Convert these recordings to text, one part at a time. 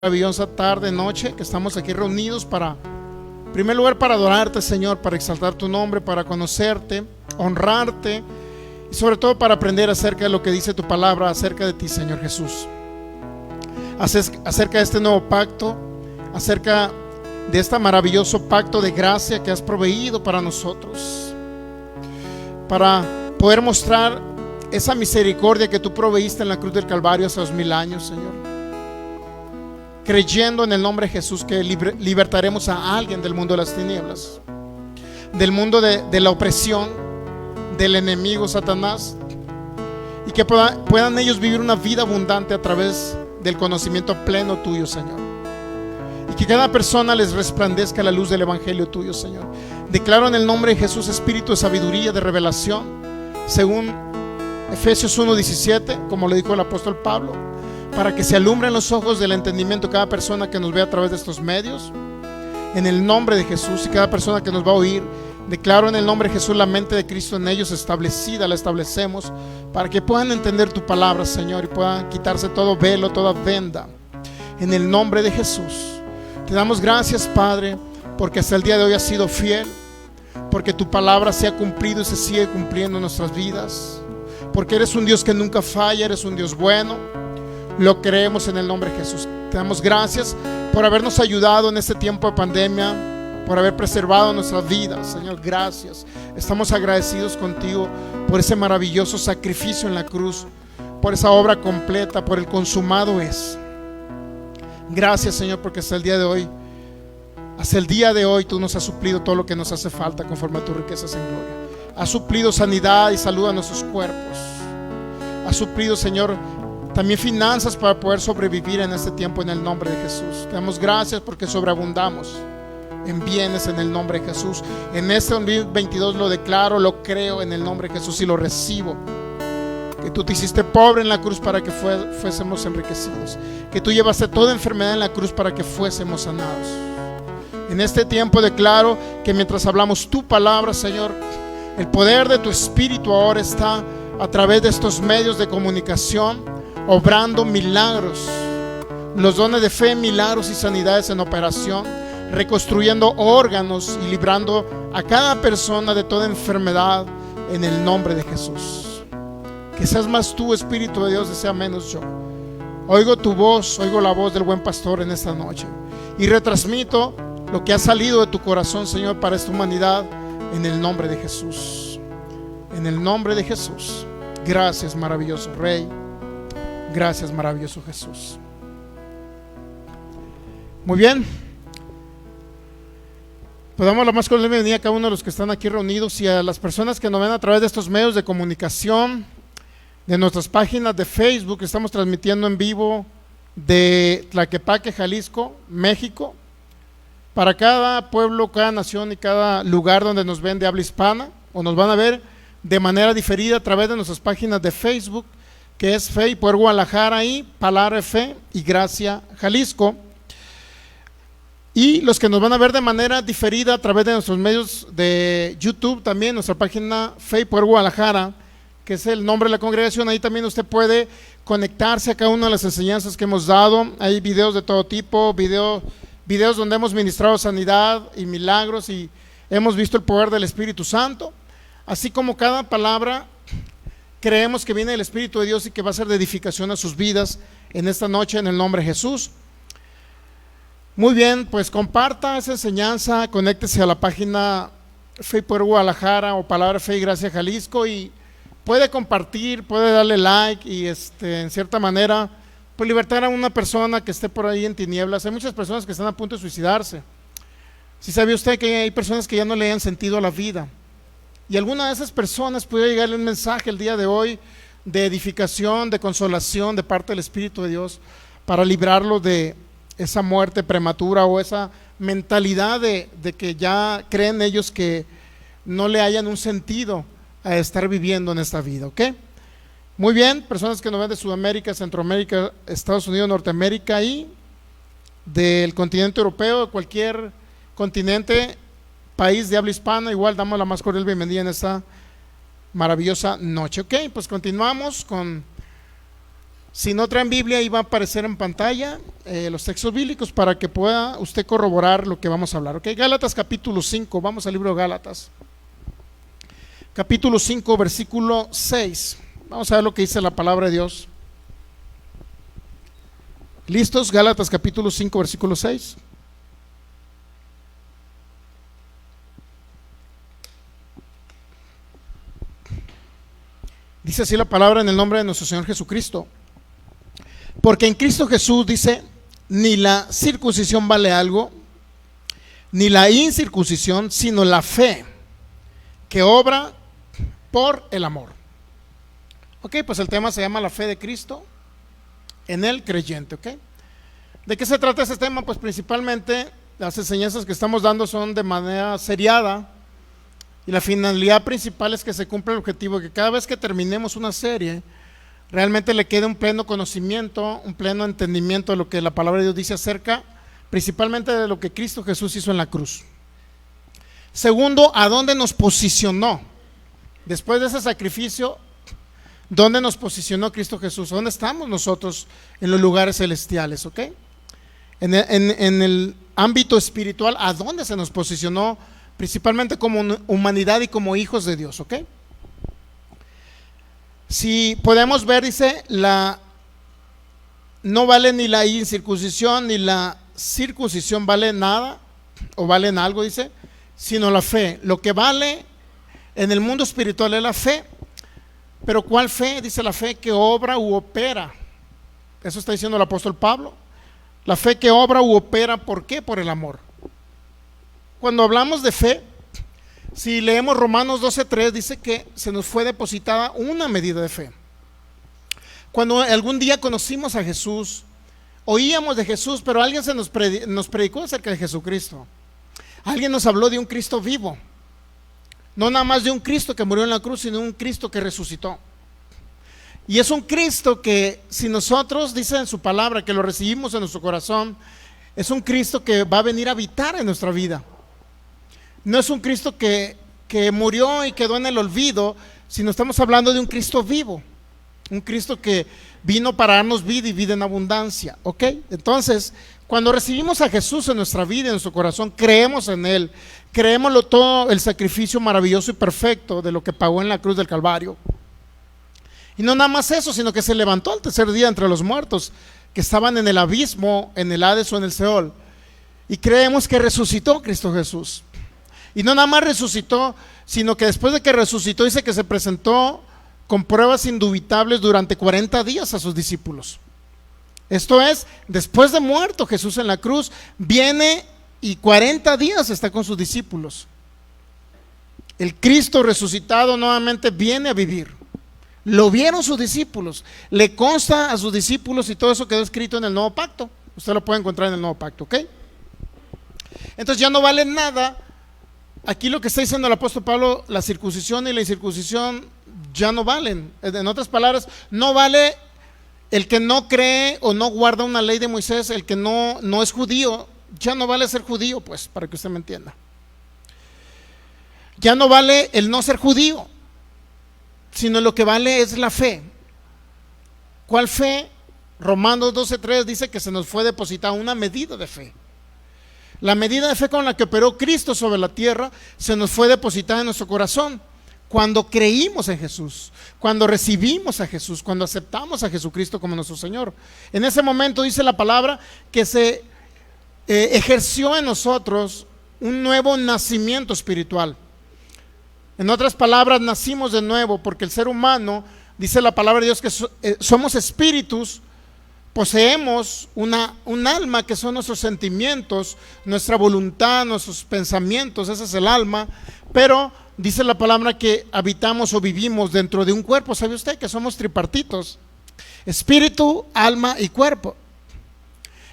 Maravillosa tarde, noche, que estamos aquí reunidos para, en primer lugar, para adorarte, Señor, para exaltar tu nombre, para conocerte, honrarte y sobre todo para aprender acerca de lo que dice tu palabra acerca de ti, Señor Jesús, acerca de este nuevo pacto, acerca de este maravilloso pacto de gracia que has proveído para nosotros, para poder mostrar esa misericordia que tú proveíste en la cruz del Calvario hace 2000 años, Señor. Creyendo en el nombre de Jesús que libertaremos a alguien del mundo de las tinieblas, del mundo de la opresión del enemigo Satanás, y que puedan ellos vivir una vida abundante a través del conocimiento pleno tuyo, Señor, y que cada persona les resplandezca la luz del evangelio tuyo, Señor. Declaro en el nombre de Jesús espíritu de sabiduría, de revelación, según Efesios 1:17, como lo dijo el apóstol Pablo, para que se alumbren los ojos del entendimiento cada persona que nos ve a través de estos medios, en el nombre de Jesús. Y cada persona que nos va a oír, declaro en el nombre de Jesús la mente de Cristo en ellos establecida, la establecemos para que puedan entender tu palabra, Señor, y puedan quitarse todo velo, toda venda, en el nombre de Jesús. Te damos gracias, Padre, porque hasta el día de hoy has sido fiel, porque tu palabra se ha cumplido y se sigue cumpliendo en nuestras vidas, porque eres un Dios que nunca falla, eres un Dios bueno. Lo creemos en el nombre de Jesús. Te damos gracias por habernos ayudado en este tiempo de pandemia, por haber preservado nuestras vidas, Señor. Gracias. Estamos agradecidos contigo por ese maravilloso sacrificio en la cruz, por esa obra completa, por el consumado es. Gracias, Señor, porque hasta el día de hoy tú nos has suplido todo lo que nos hace falta conforme a tus riquezas en gloria. Has suplido sanidad y salud a nuestros cuerpos. Has suplido, Señor, también finanzas para poder sobrevivir en este tiempo en el nombre de Jesús. Te damos gracias porque sobreabundamos en bienes en el nombre de Jesús. En este 2022 lo declaro, lo creo en el nombre de Jesús y lo recibo. Que tú te hiciste pobre en la cruz para que fuésemos enriquecidos. Que tú llevaste toda enfermedad en la cruz para que fuésemos sanados. En este tiempo declaro que mientras hablamos tu palabra, Señor, el poder de tu Espíritu ahora está a través de estos medios de comunicación, obrando milagros, los dones de fe, milagros y sanidades en operación, reconstruyendo órganos y librando a cada persona de toda enfermedad en el nombre de Jesús. Que seas más tú, Espíritu de Dios, y sea menos yo. Oigo tu voz, oigo la voz del buen pastor en esta noche y retransmito lo que ha salido de tu corazón, Señor, para esta humanidad en el nombre de Jesús. En el nombre de Jesús. Gracias, maravilloso Rey. Gracias, maravilloso Jesús. Muy bien. Pues damos la más cordial bienvenida a cada uno de los que están aquí reunidos y a las personas que nos ven a través de estos medios de comunicación, de nuestras páginas de Facebook. Estamos transmitiendo en vivo de Tlaquepaque, Jalisco, México, para cada pueblo, cada nación y cada lugar donde nos ven de habla hispana, o nos van a ver de manera diferida a través de nuestras páginas de Facebook, que es Fe y Poder Guadalajara y Palabra Fe y Gracia Jalisco, y los que nos van a ver de manera diferida a través de nuestros medios de YouTube, también nuestra página Fe y Poder Guadalajara, que es el nombre de la congregación. Ahí también usted puede conectarse a cada una de las enseñanzas que hemos dado. Hay videos de todo tipo, videos donde hemos ministrado sanidad y milagros y hemos visto el poder del Espíritu Santo, así como cada palabra creemos que viene del Espíritu de Dios y que va a ser de edificación a sus vidas en esta noche en el nombre de Jesús. Muy bien, pues comparta esa enseñanza, conéctese a la página Fe y Poder Guadalajara o Palabra Fe y Gracia Jalisco y puede compartir, puede darle like y en cierta manera pues libertar a una persona que esté por ahí en tinieblas. Hay muchas personas que están a punto de suicidarse. Si sabe usted que hay personas que ya no le han sentido a la vida, y alguna de esas personas puede llegarle un mensaje el día de hoy de edificación, de consolación de parte del Espíritu de Dios para librarlo de esa muerte prematura o esa mentalidad de que ya creen ellos que no le hayan un sentido a estar viviendo en esta vida, ¿ok? Muy bien, personas que nos ven de Sudamérica, Centroamérica, Estados Unidos, Norteamérica y del continente europeo, de cualquier continente, país de habla hispana, igual damos la más cordial bienvenida en esta maravillosa noche. Ok, pues continuamos con Si no traen Biblia, ahí va a aparecer en pantalla los textos bíblicos para que pueda usted corroborar lo que vamos a hablar. ¿Ok? Gálatas capítulo 5, vamos al libro de Gálatas. Capítulo 5, versículo 6. Vamos a ver lo que dice la palabra de Dios. ¿Listos? Gálatas capítulo 5, versículo 6. Dice así la palabra en el nombre de nuestro Señor Jesucristo. Porque en Cristo Jesús, dice, ni la circuncisión vale algo, ni la incircuncisión, sino la fe que obra por el amor. Ok, pues el tema se llama la fe de Cristo en el creyente. Ok, ¿de qué se trata ese tema? Pues principalmente las enseñanzas que estamos dando son de manera seriada, y la finalidad principal es que se cumpla el objetivo de que cada vez que terminemos una serie realmente le quede un pleno conocimiento, un pleno entendimiento de lo que la palabra de Dios dice acerca principalmente de lo que Cristo Jesús hizo en la cruz. Segundo, ¿a dónde nos posicionó? Después de ese sacrificio, ¿dónde nos posicionó Cristo Jesús? ¿Dónde estamos nosotros en los lugares celestiales? ¿Ok? En el ámbito espiritual, ¿a dónde se nos posicionó? Principalmente como humanidad y como hijos de Dios. ¿Ok? Si podemos ver, dice, no vale ni la incircuncisión ni la circuncisión vale nada o valen algo, dice, sino la fe. Lo que vale en el mundo espiritual es la fe. Pero ¿cuál fe? Dice la fe que obra u opera. Eso está diciendo el apóstol Pablo. La fe que obra u opera, ¿por qué? Por el amor. Cuando hablamos de fe, si leemos Romanos 12:3, dice que se nos fue depositada una medida de fe. Cuando algún día conocimos a Jesús, oíamos de Jesús, pero alguien nos predicó acerca de Jesucristo. Alguien nos habló de un Cristo vivo. No nada más de un Cristo que murió en la cruz, sino un Cristo que resucitó. Y es un Cristo que, si nosotros, dice en su palabra, que lo recibimos en nuestro corazón, es un Cristo que va a venir a habitar en nuestra vida. No es un Cristo que murió y quedó en el olvido, sino estamos hablando de un Cristo vivo. Un Cristo que vino para darnos vida y vida en abundancia. ¿Ok? Entonces, cuando recibimos a Jesús en nuestra vida, en nuestro corazón, creemos en Él, creemos todo el sacrificio maravilloso y perfecto de lo que pagó en la cruz del Calvario. Y no nada más eso, sino que se levantó al tercer día entre los muertos que estaban en el abismo, en el Hades o en el Seol. Y creemos que resucitó Cristo Jesús. Y no nada más resucitó, sino que después de que resucitó, dice que se presentó con pruebas indubitables durante 40 días a sus discípulos. Esto es, después de muerto Jesús en la cruz, viene y 40 días está con sus discípulos. El Cristo resucitado nuevamente viene a vivir. Lo vieron sus discípulos, le consta a sus discípulos y todo eso quedó escrito en el Nuevo Pacto. Usted lo puede encontrar en el Nuevo Pacto, ¿ok? Entonces ya no vale nada. Aquí lo que está diciendo el apóstol Pablo, la circuncisión y la incircuncisión ya no valen. En otras palabras, no vale el que no cree o no guarda una ley de Moisés, el que no es judío, ya no vale ser judío, pues, para que usted me entienda. Ya no vale el no ser judío, sino lo que vale es la fe. ¿Cuál fe? Romanos 12:3 dice que se nos fue depositada una medida de fe. La medida de fe con la que operó Cristo sobre la tierra se nos fue depositada en nuestro corazón cuando creímos en Jesús, cuando recibimos a Jesús, cuando aceptamos a Jesucristo como nuestro Señor. En ese momento dice la palabra que se ejerció en nosotros un nuevo nacimiento espiritual. En otras palabras, nacimos de nuevo porque el ser humano, dice la palabra de Dios, que somos espíritus. Poseemos un alma que son nuestros sentimientos, nuestra voluntad, nuestros pensamientos, ese es el alma, pero dice la palabra que habitamos o vivimos dentro de un cuerpo. ¿Sabe usted que somos tripartitos? Espíritu, alma y cuerpo.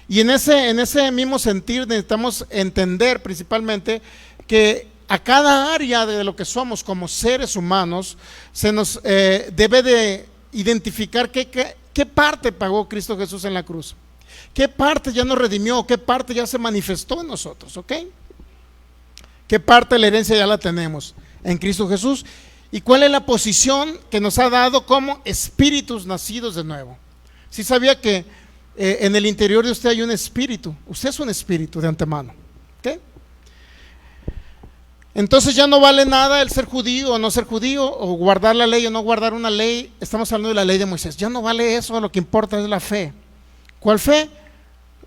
Y en ese mismo sentir necesitamos entender principalmente que a cada área de lo que somos como seres humanos se nos debe de identificar ¿qué parte pagó Cristo Jesús en la cruz? ¿Qué parte ya nos redimió? ¿Qué parte ya se manifestó en nosotros? ¿Ok? ¿Qué parte de la herencia ya la tenemos en Cristo Jesús? ¿Y cuál es la posición que nos ha dado como espíritus nacidos de nuevo? Sí sabía que en el interior de usted hay un espíritu. Usted es un espíritu de antemano. ¿Ok? Entonces ya no vale nada el ser judío o no ser judío, o guardar la ley o no guardar una ley. Estamos hablando de la ley de Moisés. Ya no vale eso, lo que importa es la fe. ¿Cuál fe?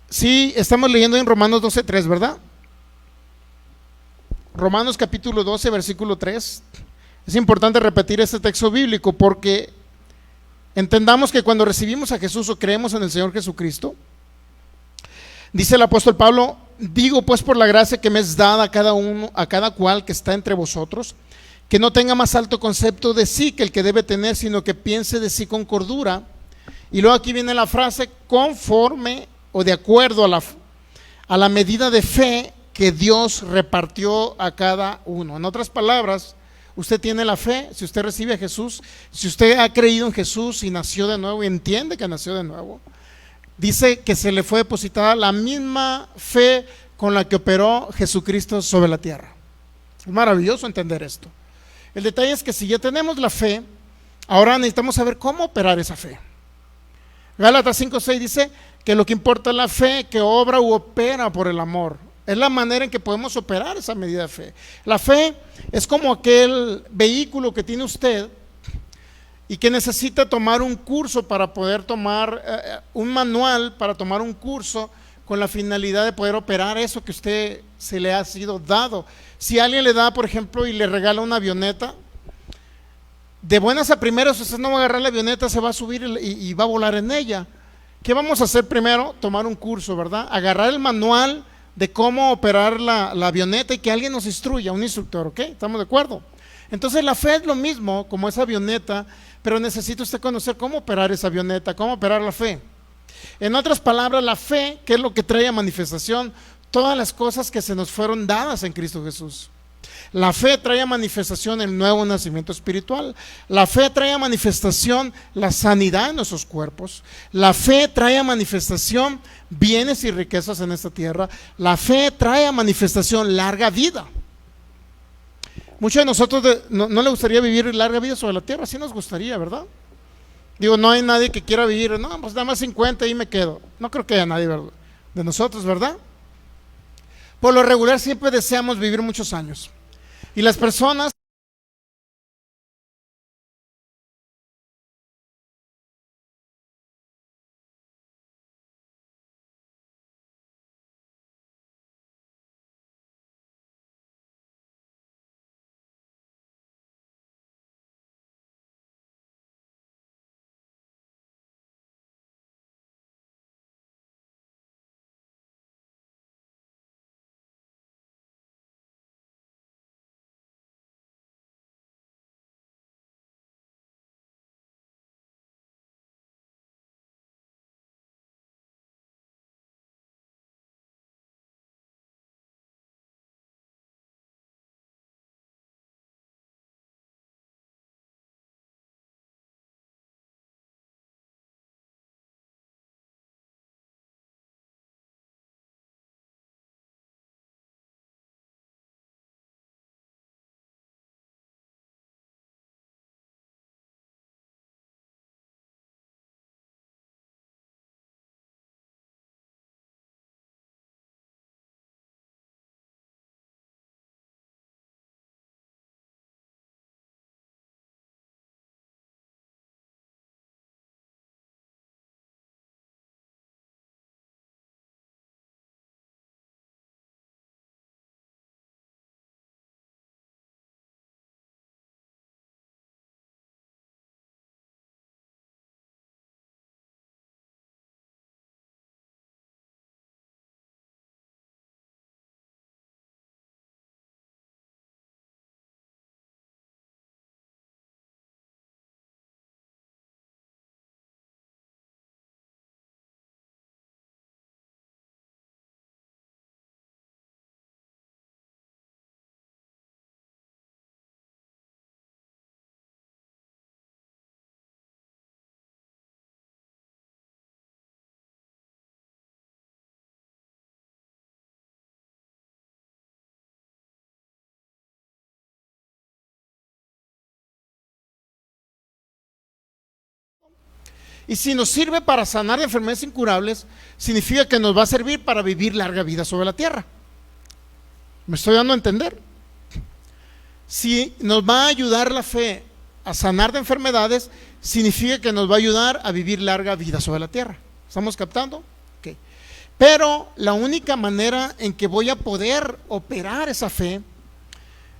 Sí, estamos leyendo en Romanos 12:3, ¿verdad? Romanos capítulo 12, versículo 3. Es importante repetir este texto bíblico porque entendamos que cuando recibimos a Jesús o creemos en el Señor Jesucristo, dice el apóstol Pablo: digo pues por la gracia que me es dada a cada uno, a cada cual que está entre vosotros, que no tenga más alto concepto de sí que el que debe tener, sino que piense de sí con cordura. Y luego aquí viene la frase: conforme o de acuerdo a la medida de fe que Dios repartió a cada uno. En otras palabras, usted tiene la fe, si usted recibe a Jesús, si usted ha creído en Jesús y nació de nuevo y entiende que nació de nuevo, dice que se le fue depositada la misma fe con la que operó Jesucristo sobre la tierra. Es maravilloso entender esto. El detalle es que si ya tenemos la fe, ahora necesitamos saber cómo operar esa fe. Gálatas 5:6 dice que lo que importa es la fe que obra u opera por el amor. Es la manera en que podemos operar esa medida de fe. La fe es como aquel vehículo que tiene usted y que necesita tomar un curso para poder tomar un manual, para tomar un curso con la finalidad de poder operar eso que usted se le ha sido dado. Si alguien le da, por ejemplo, y le regala una avioneta, de buenas a primeras usted no va a agarrar la avioneta, se va a subir y va a volar en ella. ¿Qué vamos a hacer primero? Tomar un curso, ¿verdad? Agarrar el manual de cómo operar la avioneta y que alguien nos instruya, un instructor, ¿ok? ¿Estamos de acuerdo? Entonces la fe es lo mismo como esa avioneta, pero necesita usted conocer cómo operar esa avioneta, cómo operar la fe. En otras palabras, la fe, ¿qué es lo que trae a manifestación? Todas las cosas que se nos fueron dadas en Cristo Jesús. La fe trae a manifestación el nuevo nacimiento espiritual. La fe trae a manifestación la sanidad en nuestros cuerpos. La fe trae a manifestación bienes y riquezas en esta tierra. La fe trae a manifestación larga vida. Muchos de nosotros no le gustaría vivir larga vida sobre la tierra. Sí nos gustaría, ¿verdad? Digo, no hay nadie que quiera vivir, no, pues nada más 50 y me quedo. No creo que haya nadie, ¿verdad?, de nosotros, ¿verdad? Por lo regular siempre deseamos vivir muchos años. Y las personas Y si nos sirve para sanar de enfermedades incurables, significa que nos va a servir para vivir larga vida sobre la tierra. ¿Me estoy dando a entender? Si nos va a ayudar la fe a sanar de enfermedades, significa que nos va a ayudar a vivir larga vida sobre la tierra. ¿Estamos captando? Okay. Pero la única manera en que voy a poder operar esa fe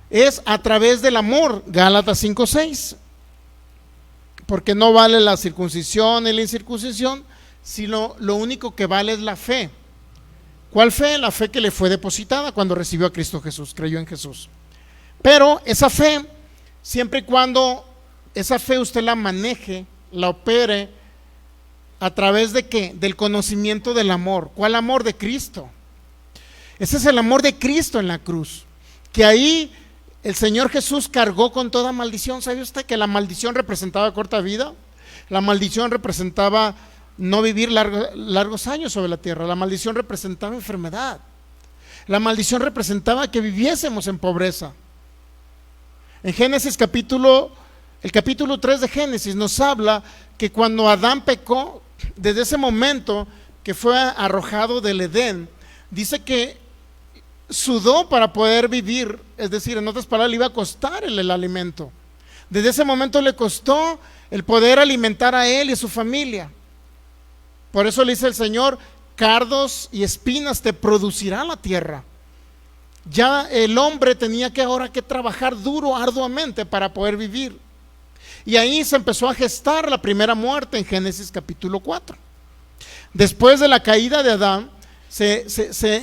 es a través del amor. Gálatas 5:6. Porque no vale la circuncisión ni la incircuncisión, sino lo único que vale es la fe. ¿Cuál fe? La fe que le fue depositada cuando recibió a Cristo Jesús, creyó en Jesús. Pero esa fe, siempre y cuando esa fe usted la maneje, la opere, ¿a través de qué? Del conocimiento del amor. ¿Cuál amor? De Cristo. Ese es el amor de Cristo en la cruz, que ahí el Señor Jesús cargó con toda maldición. ¿Sabe usted que la maldición representaba corta vida? La maldición representaba no vivir largos años sobre la tierra. La maldición representaba enfermedad. La maldición representaba que viviésemos en pobreza. En Génesis el capítulo 3 de Génesis nos habla que cuando Adán pecó, desde ese momento que fue arrojado del Edén, dice que sudó para poder vivir, es decir, en otras palabras, le iba a costar el alimento. Desde ese momento le costó el poder alimentar a él y a su familia. Por eso le dice el Señor: cardos y espinas te producirá la tierra. Ya el hombre tenía que ahora que trabajar duro, arduamente para poder vivir. Y ahí se empezó a gestar la primera muerte en Génesis capítulo 4. Después de la caída de Adán, se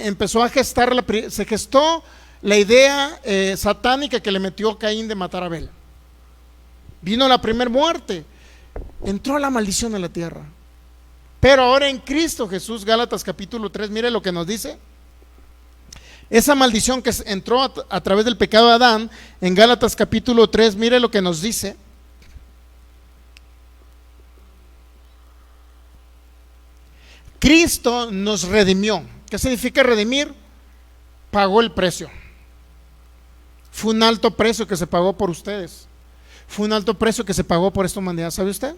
empezó a gestar, se gestó la idea satánica que le metió Caín de matar a Abel. Vino la primera muerte, entró la maldición en la tierra. Pero ahora en Cristo Jesús, Gálatas capítulo 3, mire lo que nos dice. Esa maldición que entró a través del pecado de Adán, en Gálatas capítulo 3, mire lo que nos dice. Cristo nos redimió. ¿Qué significa redimir? Pagó el precio. Fue un alto precio que se pagó por ustedes. Fue un alto precio que se pagó por esta humanidad. ¿Sabe usted?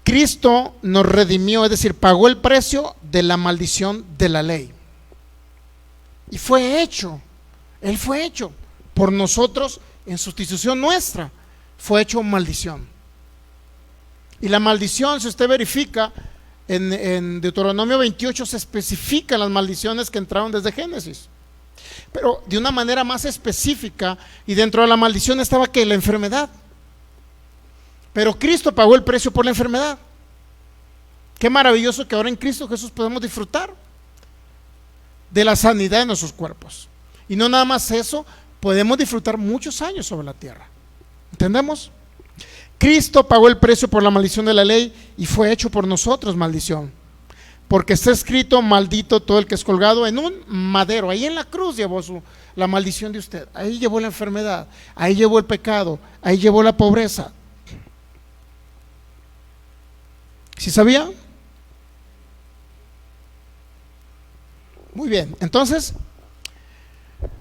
Cristo nos redimió, es decir, pagó el precio de la maldición de la ley. Y fue hecho, Él fue hecho por nosotros en sustitución nuestra. Fue hecho maldición. Y la maldición, si usted verifica, en Deuteronomio 28 se especifican las maldiciones que entraron desde Génesis. Pero de una manera más específica, y dentro de la maldición estaba que la enfermedad. Pero Cristo pagó el precio por la enfermedad. Qué maravilloso que ahora en Cristo Jesús podemos disfrutar de la sanidad de nuestros cuerpos. Y no nada más eso, podemos disfrutar muchos años sobre la tierra. ¿Entendemos? Cristo pagó el precio por la maldición de la ley y fue hecho por nosotros maldición. Porque está escrito: maldito todo el que es colgado en un madero. Ahí en la cruz llevó la maldición de usted. Ahí llevó la enfermedad, ahí llevó el pecado, ahí llevó la pobreza. ¿Sí sabía? Muy bien, entonces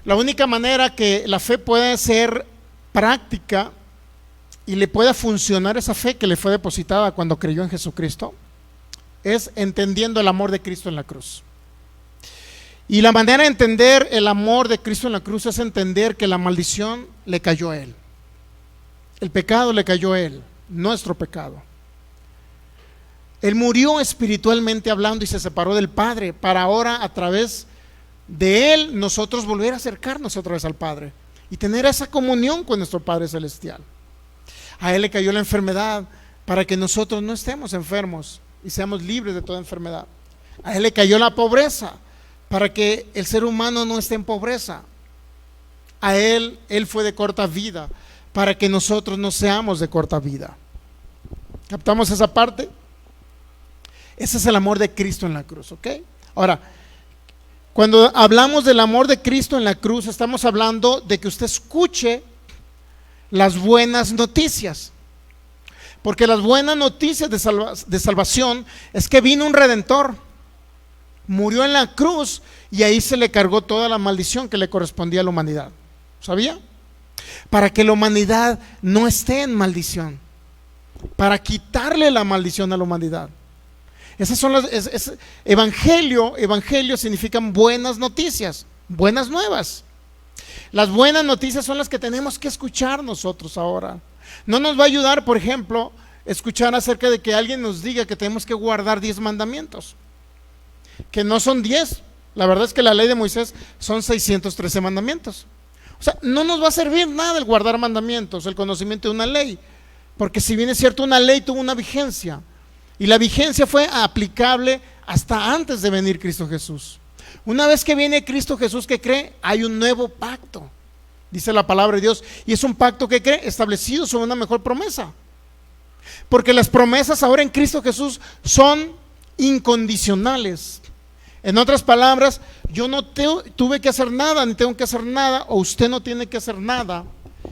la única manera que la fe puede ser práctica y le pueda funcionar esa fe que le fue depositada cuando creyó en Jesucristo es entendiendo el amor de Cristo en la cruz. Y la manera de entender el amor de Cristo en la cruz es entender que la maldición le cayó a Él, el pecado le cayó a Él, nuestro pecado. Él murió espiritualmente hablando y se separó del Padre para ahora, a través de Él, nosotros volver a acercarnos otra vez al Padre y tener esa comunión con nuestro Padre Celestial. A Él le cayó la enfermedad para que nosotros no estemos enfermos y seamos libres de toda enfermedad. A Él le cayó la pobreza para que el ser humano no esté en pobreza. A Él fue de corta vida para que nosotros no seamos de corta vida. ¿Captamos esa parte? Ese es el amor de Cristo en la cruz, ¿ok? Ahora, cuando hablamos del amor de Cristo en la cruz, estamos hablando de que usted escuche las buenas noticias. Porque las buenas noticias de salvación es que vino un Redentor, murió en la cruz y ahí se le cargó toda la maldición que le correspondía a la humanidad. ¿Sabía? Para que la humanidad no esté en maldición. para quitarle la maldición a la humanidad. Esas son evangelio significan buenas noticias, buenas nuevas. Las buenas noticias son las que tenemos que escuchar nosotros ahora. No nos va a ayudar, por ejemplo, escuchar acerca de que alguien nos diga que tenemos que guardar 10 mandamientos, que no son 10. La verdad es que la ley de Moisés son 613 mandamientos. O sea, no nos va a servir nada el guardar mandamientos, el conocimiento de una ley, porque si bien es cierto, una ley tuvo una vigencia, y la vigencia fue aplicable hasta antes de venir Cristo Jesús. Una vez que viene Cristo Jesús, ¿qué cree? Hay un nuevo pacto, dice la palabra de Dios, y es un pacto que cree establecido sobre una mejor promesa, porque las promesas ahora en Cristo Jesús son incondicionales. En otras palabras, yo no tuve que hacer nada, ni tengo que hacer nada, o usted no tiene que hacer nada,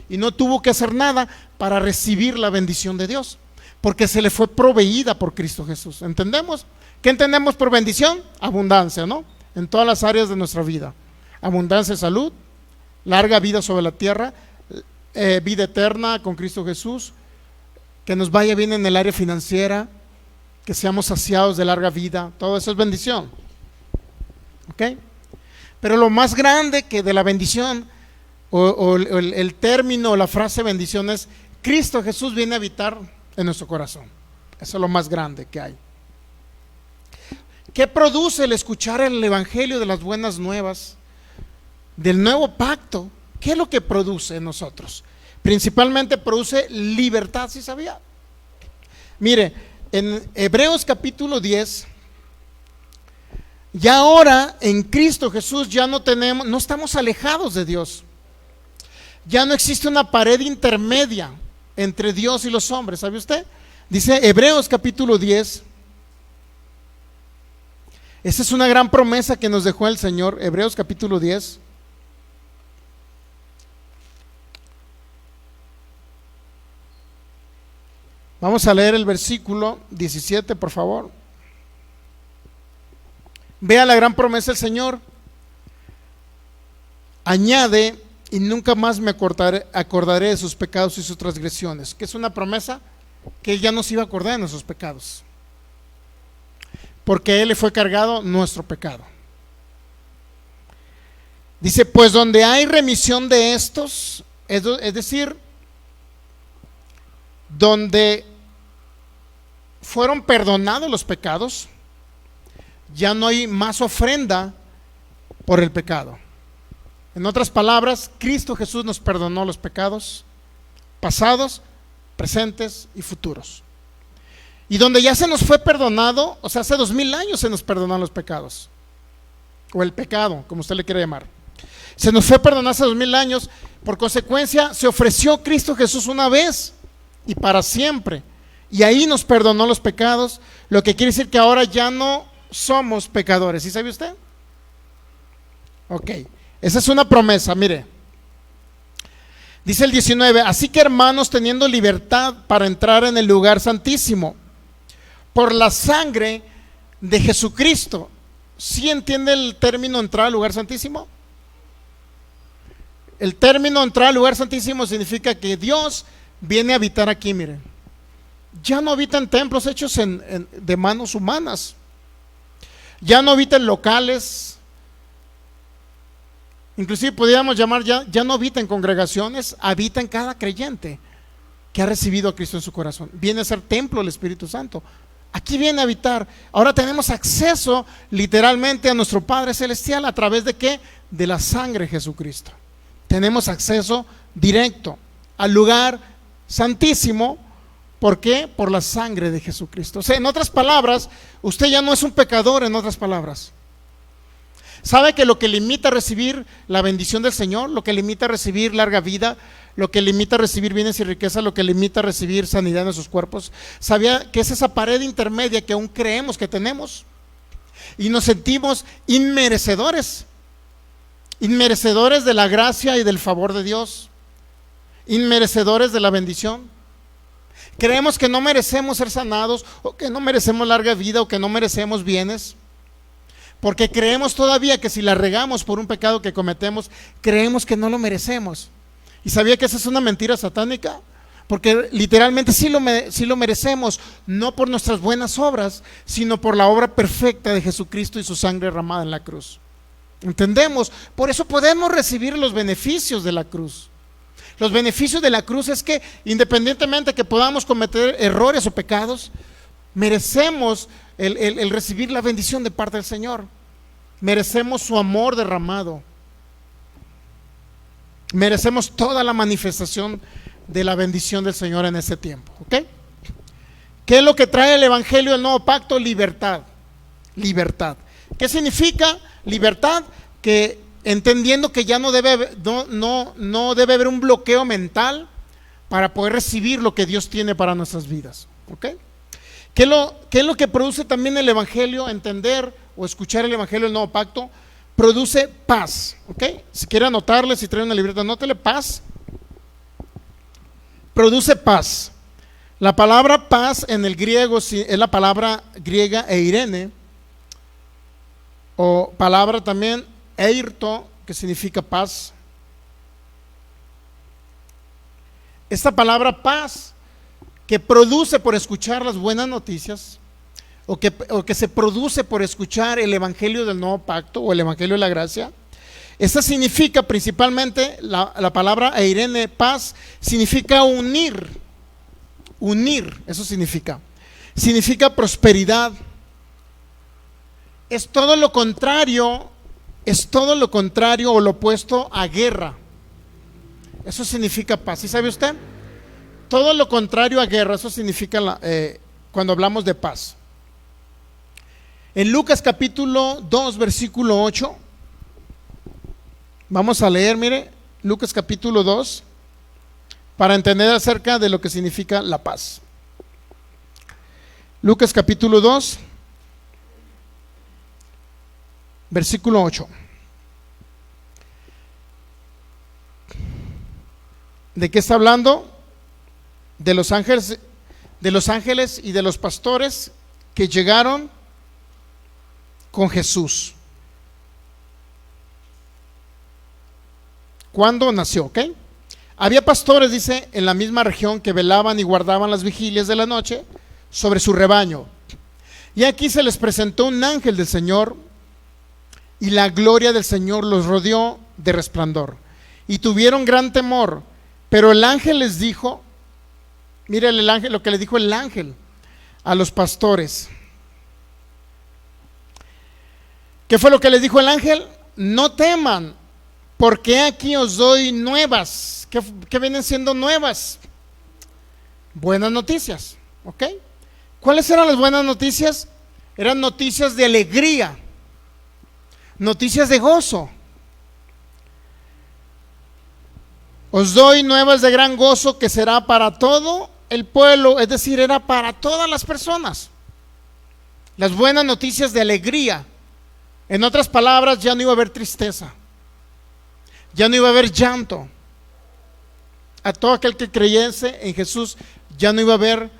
y no tuvo que hacer nada para recibir la bendición de Dios, porque se le fue proveída por Cristo Jesús. ¿Entendemos? ¿Qué entendemos por bendición? Abundancia, ¿no? En todas las áreas de nuestra vida. Abundancia de salud, larga vida sobre la tierra, vida eterna con Cristo Jesús, que nos vaya bien en el área financiera, que seamos saciados de larga vida. Todo eso es bendición. ¿Ok? Pero lo más grande que de la bendición, o el término, la frase bendición es: Cristo Jesús viene a habitar en nuestro corazón. Eso es lo más grande que hay. ¿Qué produce el escuchar el evangelio de las buenas nuevas, del nuevo pacto? ¿Qué es lo que produce en nosotros? Principalmente produce libertad, ¿sí sabía? Mire, en Hebreos capítulo 10, ya ahora en Cristo Jesús ya no estamos alejados de Dios. Ya no existe una pared intermedia entre Dios y los hombres, ¿sabe usted? Dice Hebreos capítulo 10. Esa es una gran promesa que nos dejó el Señor. Hebreos capítulo 10. Vamos a leer el versículo 17, por favor. Vea la gran promesa del Señor. Añade: y nunca más me acordaré de sus pecados y sus transgresiones. Que es una promesa que Él ya no se iba a acordar de nuestros pecados, porque Él le fue cargado nuestro pecado. Dice: pues donde hay remisión de estos, es decir, donde fueron perdonados los pecados, ya no hay más ofrenda por el pecado. En otras palabras, Cristo Jesús nos perdonó los pecados pasados, presentes y futuros. Y donde ya se nos fue perdonado, o sea, hace 2000 años se nos perdonaron los pecados, o el pecado, como usted le quiere llamar. Se nos fue perdonado hace 2000 años, por consecuencia se ofreció Cristo Jesús una vez y para siempre, y ahí nos perdonó los pecados, lo que quiere decir que ahora ya no somos pecadores. ¿Sí sabe usted? Ok, esa es una promesa. Mire, dice el 19: así que, hermanos, teniendo libertad para entrar en el lugar santísimo por la sangre de Jesucristo. ¿Sí entiende el término entrar al lugar santísimo? El término entrar al lugar santísimo significa que Dios viene a habitar aquí. Miren, ya no habita en templos hechos de manos humanas, ya no habita en locales, inclusive podríamos llamar, ya no habita en congregaciones, habita en cada creyente que ha recibido a Cristo en su corazón. Viene a ser templo del Espíritu Santo. Aquí viene a habitar. Ahora tenemos acceso literalmente a nuestro Padre Celestial. ¿A través de qué? De la sangre de Jesucristo. Tenemos acceso directo al lugar santísimo. ¿Por qué? Por la sangre de Jesucristo. O sea, en otras palabras, usted ya no es un pecador, en otras palabras. ¿Sabe que lo que limita a recibir la bendición del Señor, lo que limita a recibir larga vida, lo que limita a recibir bienes y riquezas, lo que limita a recibir sanidad en nuestros cuerpos? ¿Sabía que es esa pared intermedia que aún creemos que tenemos? Y nos sentimos inmerecedores de la gracia y del favor de Dios, inmerecedores de la bendición. Creemos que no merecemos ser sanados, o que no merecemos larga vida, o que no merecemos bienes, porque creemos todavía que si la regamos por un pecado que cometemos, creemos que no lo merecemos. ¿Y sabía que esa es una mentira satánica? porque literalmente sí lo merecemos, no por nuestras buenas obras, sino por la obra perfecta de Jesucristo y su sangre derramada en la cruz. ¿Entendemos? Por eso podemos recibir los beneficios de la cruz. Los beneficios de la cruz es que independientemente que podamos cometer errores o pecados, merecemos el recibir la bendición de parte del Señor. Merecemos su amor derramado. Merecemos toda la manifestación de la bendición del Señor en ese tiempo. ¿Ok? ¿Qué es lo que trae el Evangelio del Nuevo Pacto? Libertad. Libertad. ¿Qué significa libertad? Que entendiendo que ya no debe haber un bloqueo mental para poder recibir lo que Dios tiene para nuestras vidas. ¿Ok? ¿Qué es lo que produce también el Evangelio? Entender o escuchar el Evangelio del Nuevo Pacto produce paz. ¿Ok? Si quiere anotarle, si trae una libreta, anótele paz. Produce paz. La palabra paz en el griego es la palabra griega eirene, o palabra también eirto, que significa paz. Esta palabra paz, que produce por escuchar las buenas noticias, o que se produce por escuchar el Evangelio del Nuevo Pacto o el Evangelio de la Gracia. Esta significa principalmente, la palabra eirene, paz, significa unir, eso significa prosperidad. Es todo lo contrario o lo opuesto a guerra. Eso significa paz. ¿Sí sabe usted? Todo lo contrario a guerra, eso significa cuando hablamos de paz. En Lucas capítulo 2, versículo 8, vamos a leer, mire, Lucas capítulo 2, para entender acerca de lo que significa la paz. Lucas capítulo 2, versículo 8. ¿De qué está hablando? De los ángeles y de los pastores que llegaron con Jesús. ¿Cuándo nació? ¿Ok? Había pastores, dice, en la misma región que velaban y guardaban las vigilias de la noche sobre su rebaño. Y aquí se les presentó un ángel del Señor, y la gloria del Señor los rodeó de resplandor. Y tuvieron gran temor. Pero el ángel les dijo, mire el ángel, lo que le dijo el ángel a los pastores. ¿Qué fue lo que les dijo el ángel? No teman, porque aquí os doy nuevas. ¿Qué vienen siendo nuevas? Buenas noticias. ¿Ok? ¿Cuáles eran las buenas noticias? Eran noticias de alegría, noticias de gozo. Os doy nuevas de gran gozo que será para todo el pueblo, es decir, era para todas las personas. Las buenas noticias de alegría. En otras palabras, ya no iba a haber tristeza, ya no iba a haber llanto. A todo aquel que creyese en Jesús ya no iba a haber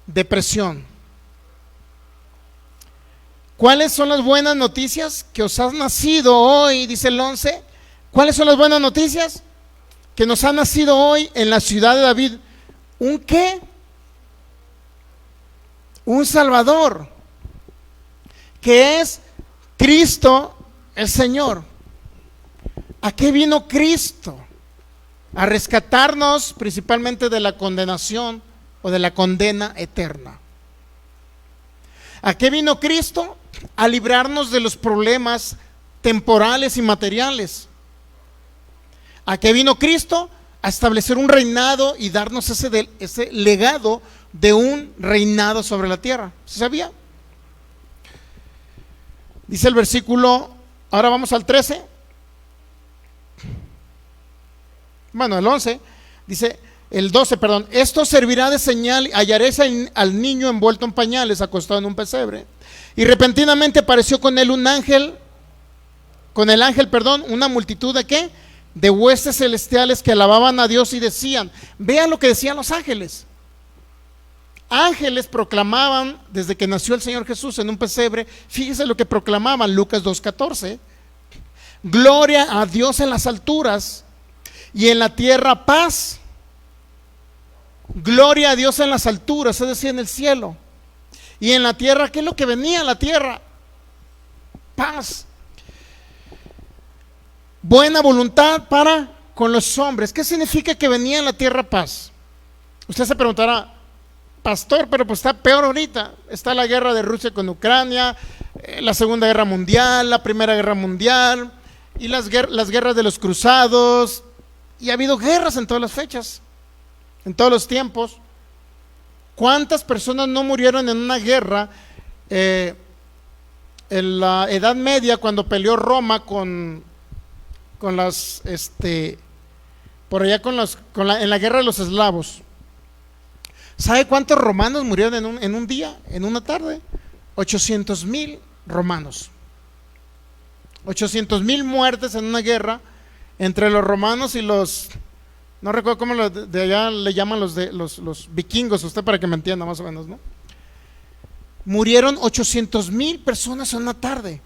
depresión. ¿Cuáles son las buenas noticias? Que os han nacido hoy, dice el 11. ¿Cuáles son las buenas noticias? Que nos ha nacido hoy en la ciudad de David. ¿Un qué? Un Salvador, que es Cristo el Señor. ¿A qué vino Cristo? A rescatarnos principalmente de la condenación o de la condena eterna. ¿A qué vino Cristo? A librarnos de los problemas temporales y materiales. ¿A qué vino Cristo? A establecer un reinado y darnos ese legado de un reinado sobre la tierra. ¿Se sabía? Dice el versículo, ahora vamos al 13. Bueno, el 11, dice, el 12, perdón. Esto servirá de señal, hallaréis al niño envuelto en pañales, acostado en un pesebre. Y repentinamente apareció con él un ángel, una multitud de ¿qué? De huestes celestiales que alababan a Dios y decían, vean lo que decían los ángeles. Ángeles proclamaban desde que nació el Señor Jesús en un pesebre. Fíjese lo que proclamaban, Lucas 2:14. Gloria a Dios en las alturas y en la tierra paz gloria a Dios en las alturas, es decir, en el cielo. Y en la tierra, ¿qué es lo que venía a la tierra? Paz. Buena voluntad para con los hombres. ¿Qué significa que venía en la tierra paz? Usted se preguntará, pastor, pero pues está peor ahorita. Está la guerra de Rusia con Ucrania, la Segunda Guerra Mundial, la Primera Guerra Mundial y las guerras de los cruzados. Y ha habido guerras en todas las fechas, en todos los tiempos. ¿Cuántas personas no murieron en una guerra en la Edad Media, cuando peleó Roma con las, por allá en la guerra de los eslavos? ¿Sabe cuántos romanos murieron en un día, en una tarde? 800,000 romanos. 800,000 muertes en una guerra entre los romanos y los, no recuerdo cómo de allá le llaman los vikingos, usted para que me entienda más o menos, ¿no? Murieron 800,000 personas en una tarde,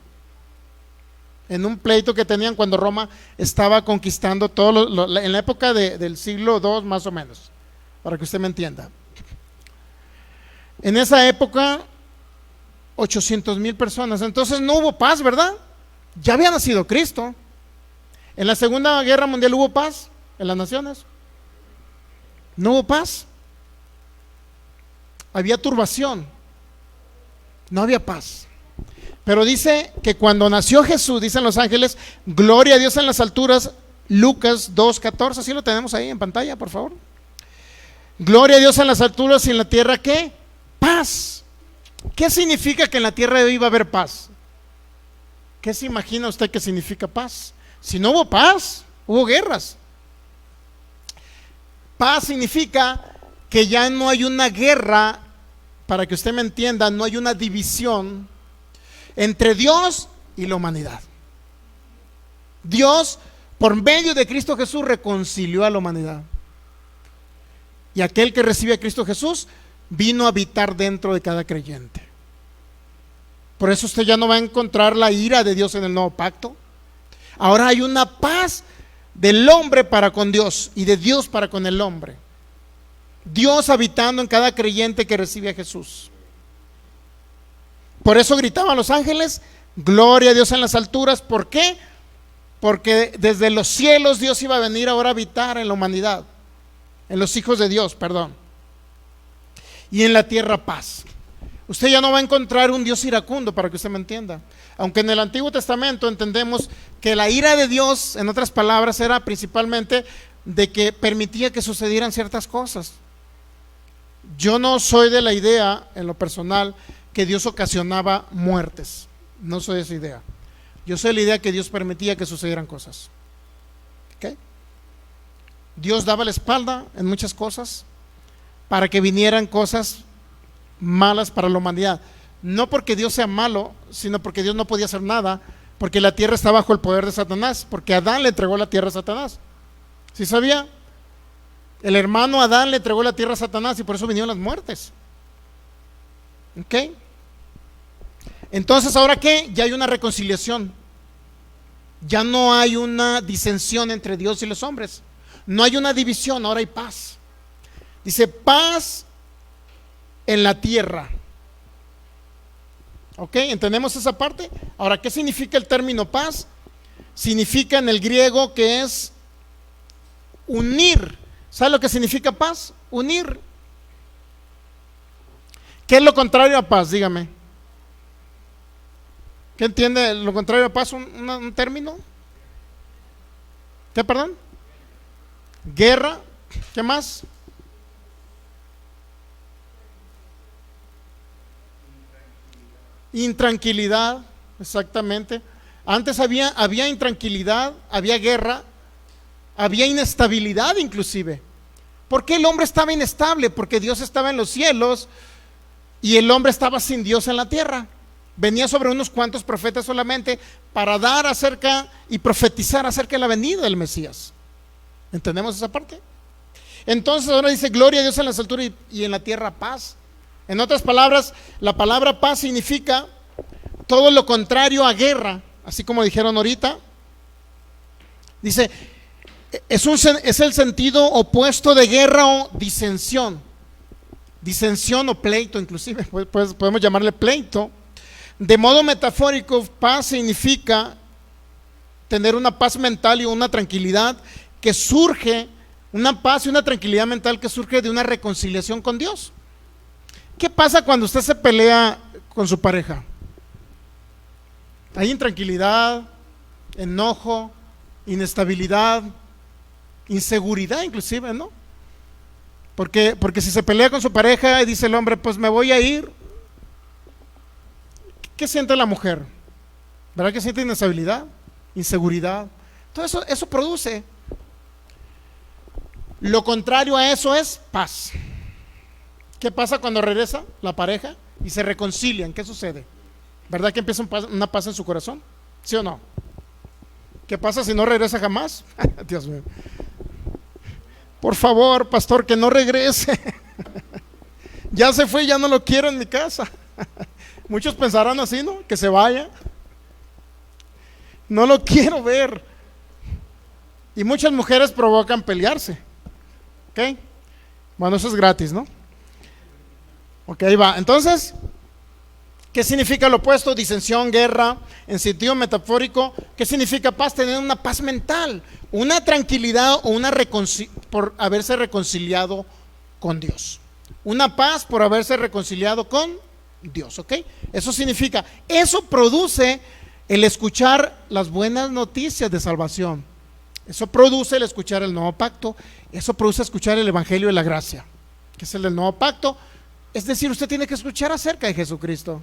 en un pleito que tenían cuando Roma estaba conquistando todo en la época del siglo II más o menos, para que usted me entienda. En esa época 800,000 personas. Entonces no hubo paz, ¿verdad? Ya había nacido Cristo. En la Segunda Guerra Mundial hubo paz en las naciones. No hubo paz. Había turbación. No había paz. Pero dice que cuando nació Jesús, dicen los ángeles, gloria a Dios en las alturas. Lucas 2:14, así lo tenemos ahí en pantalla, por favor. Gloria a Dios en las alturas y en la tierra, ¿qué? Paz. ¿Qué significa que en la tierra iba a haber paz? ¿Qué se imagina usted que significa paz? Si no hubo paz, hubo guerras. Paz significa que ya no hay una guerra, para que usted me entienda, no hay una división entre Dios y la humanidad. Dios, por medio de Cristo Jesús, reconcilió a la humanidad. Y aquel que recibe a Cristo Jesús vino a habitar dentro de cada creyente. Por eso usted ya no va a encontrar la ira de Dios en el nuevo pacto. Ahora hay una paz del hombre para con Dios y de Dios para con el hombre. Dios habitando en cada creyente que recibe a Jesús. Por eso gritaban los ángeles, gloria a Dios en las alturas. ¿Por qué? Porque desde los cielos Dios iba a venir ahora a habitar en la humanidad, en los hijos de Dios, perdón. Y en la tierra paz. Usted ya no va a encontrar un Dios iracundo, para que usted me entienda. Aunque en el Antiguo Testamento entendemos que la ira de Dios, en otras palabras, era principalmente de que permitía que sucedieran ciertas cosas. Yo no soy de la idea, en lo personal, que Dios ocasionaba muertes. No soy de esa idea. Yo soy de la idea que Dios permitía que sucedieran cosas. ¿Okay? Dios daba la espalda en muchas cosas para que vinieran cosas malas para la humanidad. No porque Dios sea malo, sino porque Dios no podía hacer nada, porque la tierra está bajo el poder de Satanás, porque Adán le entregó la tierra a Satanás. ¿Sí sabía? El hermano Adán le entregó la tierra a Satanás y por eso vinieron las muertes. ¿Ok? Entonces, ¿ahora qué? Ya hay una reconciliación. Ya no hay una disensión entre Dios y los hombres. No hay una división, ahora hay paz. Dice, paz en la tierra. ¿Ok? ¿Entendemos esa parte? Ahora, ¿qué significa el término paz? Significa en el griego que es unir. ¿Sabe lo que significa paz? Unir. ¿Qué es lo contrario a paz? Dígame. ¿Qué entiende lo contrario a paz? ¿Un término? ¿Qué, perdón? Guerra. ¿Qué más? Intranquilidad, exactamente. Antes había intranquilidad, había guerra, había inestabilidad inclusive. ¿Por qué el hombre estaba inestable? Porque Dios estaba en los cielos y el hombre estaba sin Dios en la tierra. Venía sobre unos cuantos profetas solamente para dar acerca y profetizar acerca de la venida del Mesías. ¿Entendemos esa parte? Entonces ahora dice gloria a Dios en las alturas y en la tierra paz. En otras palabras, la palabra paz significa todo lo contrario a guerra, así como dijeron ahorita. Dice, Es el sentido opuesto de guerra o disensión. Disensión o pleito, inclusive, pues podemos llamarle pleito. De modo metafórico, paz significa tener una paz mental y una tranquilidad que surge, una paz y una tranquilidad mental que surge de una reconciliación con Dios. ¿Qué pasa cuando usted se pelea con su pareja? Hay intranquilidad, enojo, inestabilidad, inseguridad inclusive, ¿no? Porque si se pelea con su pareja y dice el hombre, pues me voy a ir, ¿qué siente la mujer? ¿Verdad que siente inestabilidad, inseguridad? Todo eso produce. Lo contrario a eso es paz. ¿Qué pasa cuando regresa la pareja y se reconcilian? ¿Qué sucede? ¿Verdad que empieza una paz en su corazón? ¿Sí o no? ¿Qué pasa si no regresa jamás? Dios mío. Por favor, pastor, que no regrese. Ya se fue, ya no lo quiero en mi casa. Muchos pensarán así, ¿no? Que se vaya. No lo quiero ver. Y muchas mujeres provocan pelearse. ¿Ok? Bueno, eso es gratis, ¿no? Ok, ahí va. Entonces, ¿qué significa lo opuesto? Disensión, guerra. En sentido metafórico, ¿qué significa paz? Tener una paz mental, una tranquilidad o por haberse reconciliado con Dios. Una paz por haberse reconciliado con Dios, ¿ok? Eso significa, eso produce el escuchar las buenas noticias de salvación. Eso produce el escuchar el nuevo pacto. Eso produce escuchar el evangelio de la gracia, que es el del nuevo pacto. Es decir, usted tiene que escuchar acerca de Jesucristo,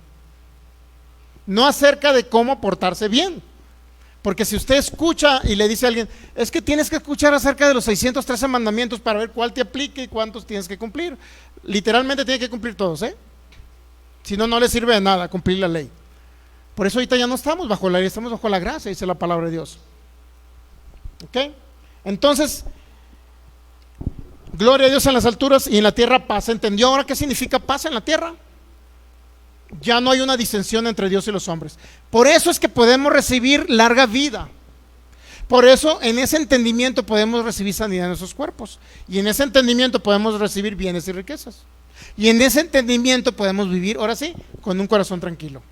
no acerca de cómo portarse bien. Porque si usted escucha y le dice a alguien, es que tienes que escuchar acerca de los 613 mandamientos para ver cuál te aplica y cuántos tienes que cumplir. Literalmente tiene que cumplir todos, ¿eh? Si no, no le sirve de nada cumplir la ley. Por eso ahorita ya no estamos bajo la ley, estamos bajo la gracia, dice la palabra de Dios. ¿Ok? Entonces, gloria a Dios en las alturas y en la tierra paz. ¿Entendió ahora qué significa paz en la tierra? Ya no hay una disensión entre Dios y los hombres. Por eso es que podemos recibir larga vida. Por eso en ese entendimiento podemos recibir sanidad en nuestros cuerpos. Y en ese entendimiento podemos recibir bienes y riquezas. Y en ese entendimiento podemos vivir, ahora sí, con un corazón tranquilo.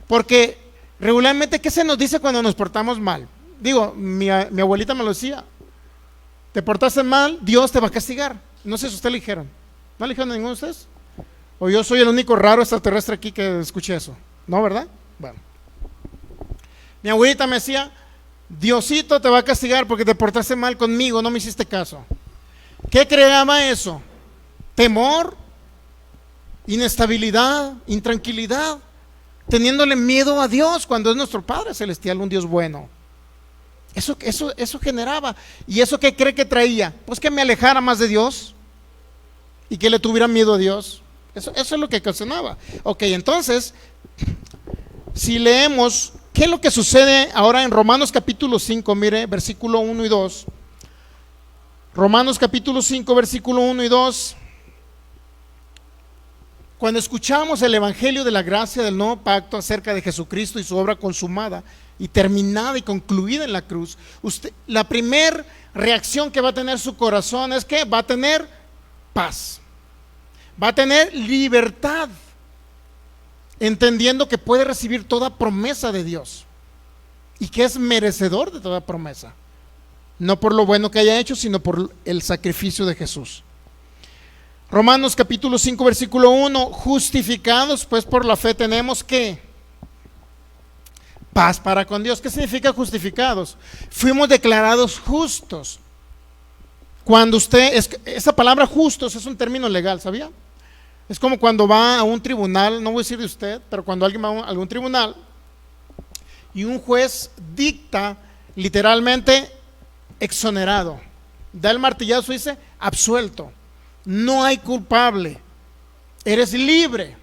Porque regularmente, ¿qué se nos dice cuando nos portamos mal? Digo, mi abuelita me lo decía. Te portaste mal, Dios te va a castigar. No sé si usted le dijeron. ¿No le dijeron a ninguno de ustedes? O yo soy el único raro extraterrestre aquí que escuché eso. ¿No, verdad? Bueno. Mi abuelita me decía, Diosito te va a castigar porque te portaste mal conmigo, no me hiciste caso. ¿Qué creaba eso? Temor, inestabilidad, intranquilidad, teniéndole miedo a Dios cuando es nuestro Padre Celestial, un Dios bueno. Eso generaba. ¿Y eso qué cree que traía? Pues que me alejara más de Dios y que le tuviera miedo a Dios. Eso es lo que ocasionaba. Ok, entonces, si leemos, ¿qué es lo que sucede ahora en Romanos capítulo 5? Mire, versículo 1 y 2. Romanos capítulo 5, versículo 1 y 2. Cuando escuchamos el evangelio de la gracia del nuevo pacto acerca de Jesucristo y su obra consumada y terminada y concluida en la cruz, la primera reacción que va a tener su corazón es que va a tener paz, va a tener libertad, entendiendo que puede recibir toda promesa de Dios y que es merecedor de toda promesa, no por lo bueno que haya hecho, sino por el sacrificio de Jesús. Romanos capítulo 5 versículo 1, justificados pues por la fe tenemos que paz para con Dios. ¿Qué significa justificados? Fuimos declarados justos. Cuando esa palabra justos es un término legal, ¿sabía? Es como cuando va a un tribunal, no voy a decir de usted, pero cuando alguien va a algún tribunal y un juez dicta literalmente exonerado, da el martillazo y dice absuelto. No hay culpable, eres libre,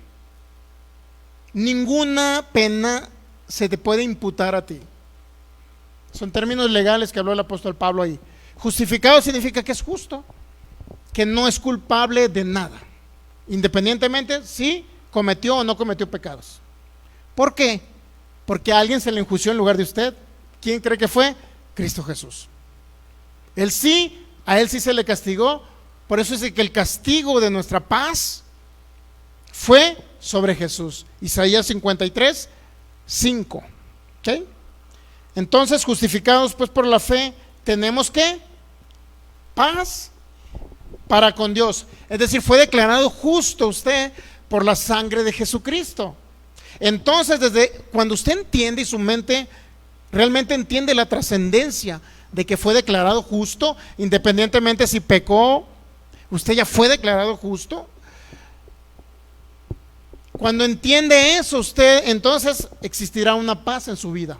ninguna pena se te puede imputar a ti. Son términos legales que habló el apóstol Pablo ahí. Justificado significa que es justo, que no es culpable de nada, independientemente si cometió o no cometió pecados. ¿Por qué? Porque a alguien se le enjuició en lugar de usted. ¿Quién cree que fue? Cristo Jesús. A él sí se le castigó. Por eso dice que el castigo de nuestra paz fue sobre Jesús. Isaías 53, 5. ¿Okay? Entonces, justificados pues por la fe, tenemos ¿qué? Paz para con Dios. Es decir, fue declarado justo usted por la sangre de Jesucristo. Entonces, desde cuando usted entiende y su mente realmente entiende la trascendencia de que fue declarado justo, independientemente si pecó, usted ya fue declarado justo. Cuando entiende eso usted, entonces existirá una paz en su vida.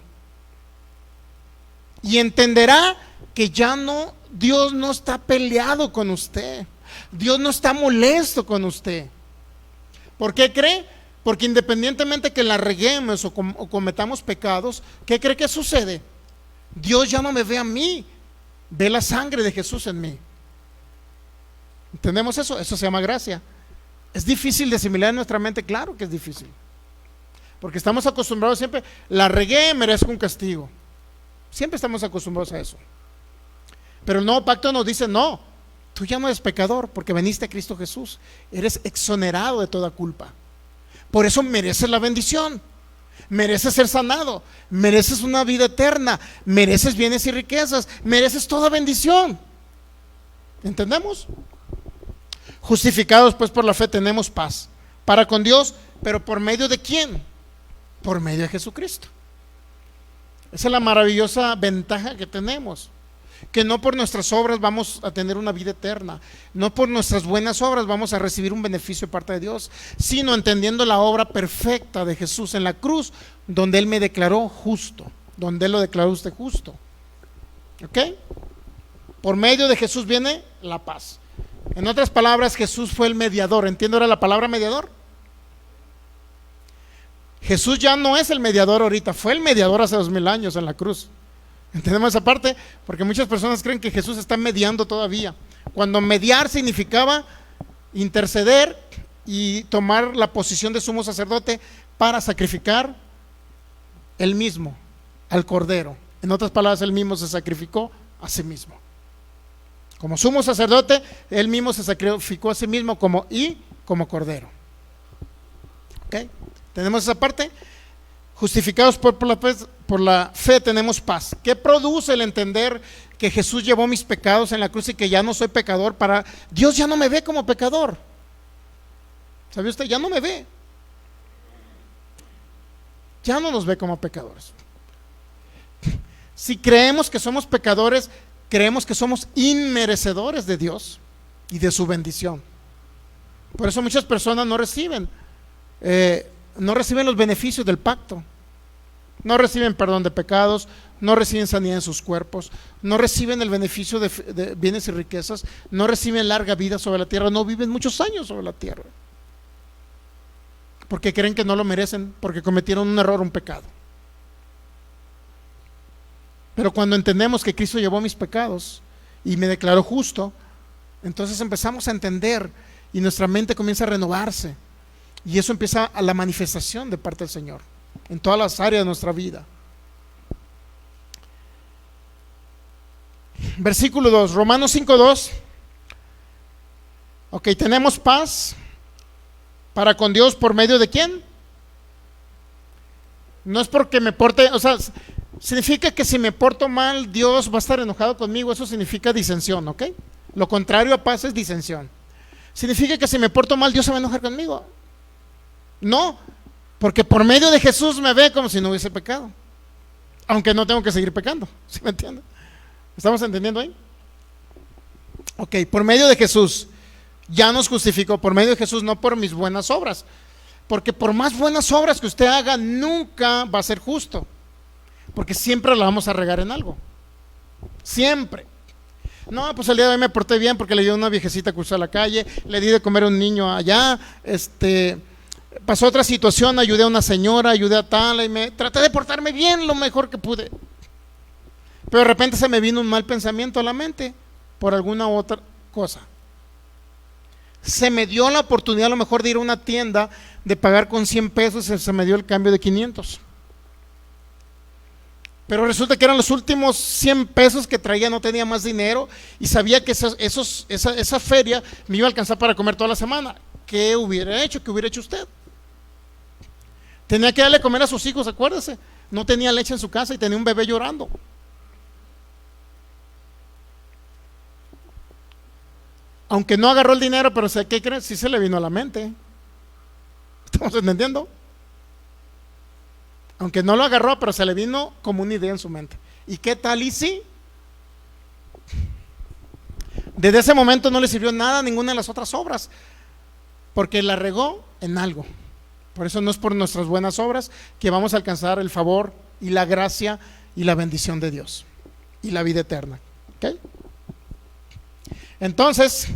Y entenderá que ya no, Dios no está peleado con usted. Dios no está molesto con usted. ¿Por qué cree? Porque independientemente que la reguemos o cometamos pecados, ¿qué cree que sucede? Dios ya no me ve a mí, ve la sangre de Jesús en mí. ¿Entendemos eso? Eso se llama gracia. ¿Es difícil de asimilar en nuestra mente? Claro que es difícil. Porque estamos acostumbrados siempre, la regué, merezco un castigo. Siempre estamos acostumbrados a eso. Pero el nuevo pacto nos dice, no, tú ya no eres pecador porque veniste a Cristo Jesús. Eres exonerado de toda culpa. Por eso mereces la bendición. Mereces ser sanado. Mereces una vida eterna. Mereces bienes y riquezas. Mereces toda bendición. ¿Entendemos? Justificados pues por la fe tenemos paz para con Dios, pero ¿por medio de quién? Por medio de Jesucristo. Esa es la maravillosa ventaja que tenemos, que no por nuestras obras vamos a tener una vida eterna, no por nuestras buenas obras vamos a recibir un beneficio de parte de Dios, sino entendiendo la obra perfecta de Jesús en la cruz, donde Él me declaró justo, donde Él lo declaró usted justo. ¿Ok? Por medio de Jesús viene la paz. En otras palabras, Jesús fue el mediador. ¿Entiende ahora la palabra mediador? Jesús ya no es el mediador ahorita, fue el mediador hace 2000 años en la cruz. ¿Entendemos esa parte? Porque muchas personas creen que Jesús está mediando todavía, cuando mediar significaba interceder y tomar la posición de sumo sacerdote para sacrificar él mismo al cordero. En otras palabras, él mismo se sacrificó a sí mismo. Como sumo sacerdote, él mismo se sacrificó a sí mismo como cordero. ¿Ok? ¿Tenemos esa parte? Justificados por la fe tenemos paz. ¿Qué produce el entender que Jesús llevó mis pecados en la cruz y que ya no soy pecador? Dios ya no me ve como pecador. ¿Sabe usted? Ya no me ve. Ya no nos ve como pecadores. Si creemos que somos pecadores, creemos que somos inmerecedores de Dios y de su bendición. Por eso muchas personas no reciben los beneficios del pacto. No reciben perdón de pecados, no reciben sanidad en sus cuerpos, no reciben el beneficio de bienes y riquezas, no reciben larga vida sobre la tierra, no viven muchos años sobre la tierra. Porque creen que no lo merecen, porque cometieron un error, un pecado. Pero cuando entendemos que Cristo llevó mis pecados y me declaró justo, entonces empezamos a entender y nuestra mente comienza a renovarse. Y eso empieza a la manifestación de parte del Señor en todas las áreas de nuestra vida. Versículo 2, Romanos 5:2. Ok, tenemos paz para con Dios por medio de ¿quién? No es porque me porte, o sea, significa que si me porto mal, Dios va a estar enojado conmigo. Eso significa disensión, ¿ok? Lo contrario a paz es disensión. Significa que si me porto mal, Dios se va a enojar conmigo. No, porque por medio de Jesús me ve como si no hubiese pecado, aunque no tengo que seguir pecando. ¿Sí me entienden? ¿Estamos entendiendo ahí? Ok, por medio de Jesús ya nos justificó, por medio de Jesús, no por mis buenas obras, porque por más buenas obras que usted haga, nunca va a ser justo, porque siempre la vamos a regar en algo. Siempre. No, pues el día de hoy me porté bien porque le di a una viejecita que cruzó la calle, le di de comer a un niño allá, pasó otra situación, ayudé a una señora, ayudé a tal, y traté de portarme bien lo mejor que pude. Pero de repente se me vino un mal pensamiento a la mente por alguna otra cosa. Se me dio la oportunidad a lo mejor de ir a una tienda, de pagar con 100 pesos, se me dio el cambio de 500. Pero resulta que eran los últimos 100 pesos que traía, no tenía más dinero y sabía que esa feria me iba a alcanzar para comer toda la semana. ¿Qué hubiera hecho? ¿Qué hubiera hecho usted? Tenía que darle a comer a sus hijos, acuérdese. No tenía leche en su casa y tenía un bebé llorando. Aunque no agarró el dinero, pero ¿qué creen? Sí se le vino a la mente. ¿Estamos entendiendo? Aunque no lo agarró, pero se le vino como una idea en su mente. ¿Y qué tal y sí? Desde ese momento no le sirvió nada a ninguna de las otras obras, porque la regó en algo. Por eso no es por nuestras buenas obras que vamos a alcanzar el favor y la gracia y la bendición de Dios y la vida eterna. ¿Okay? Entonces,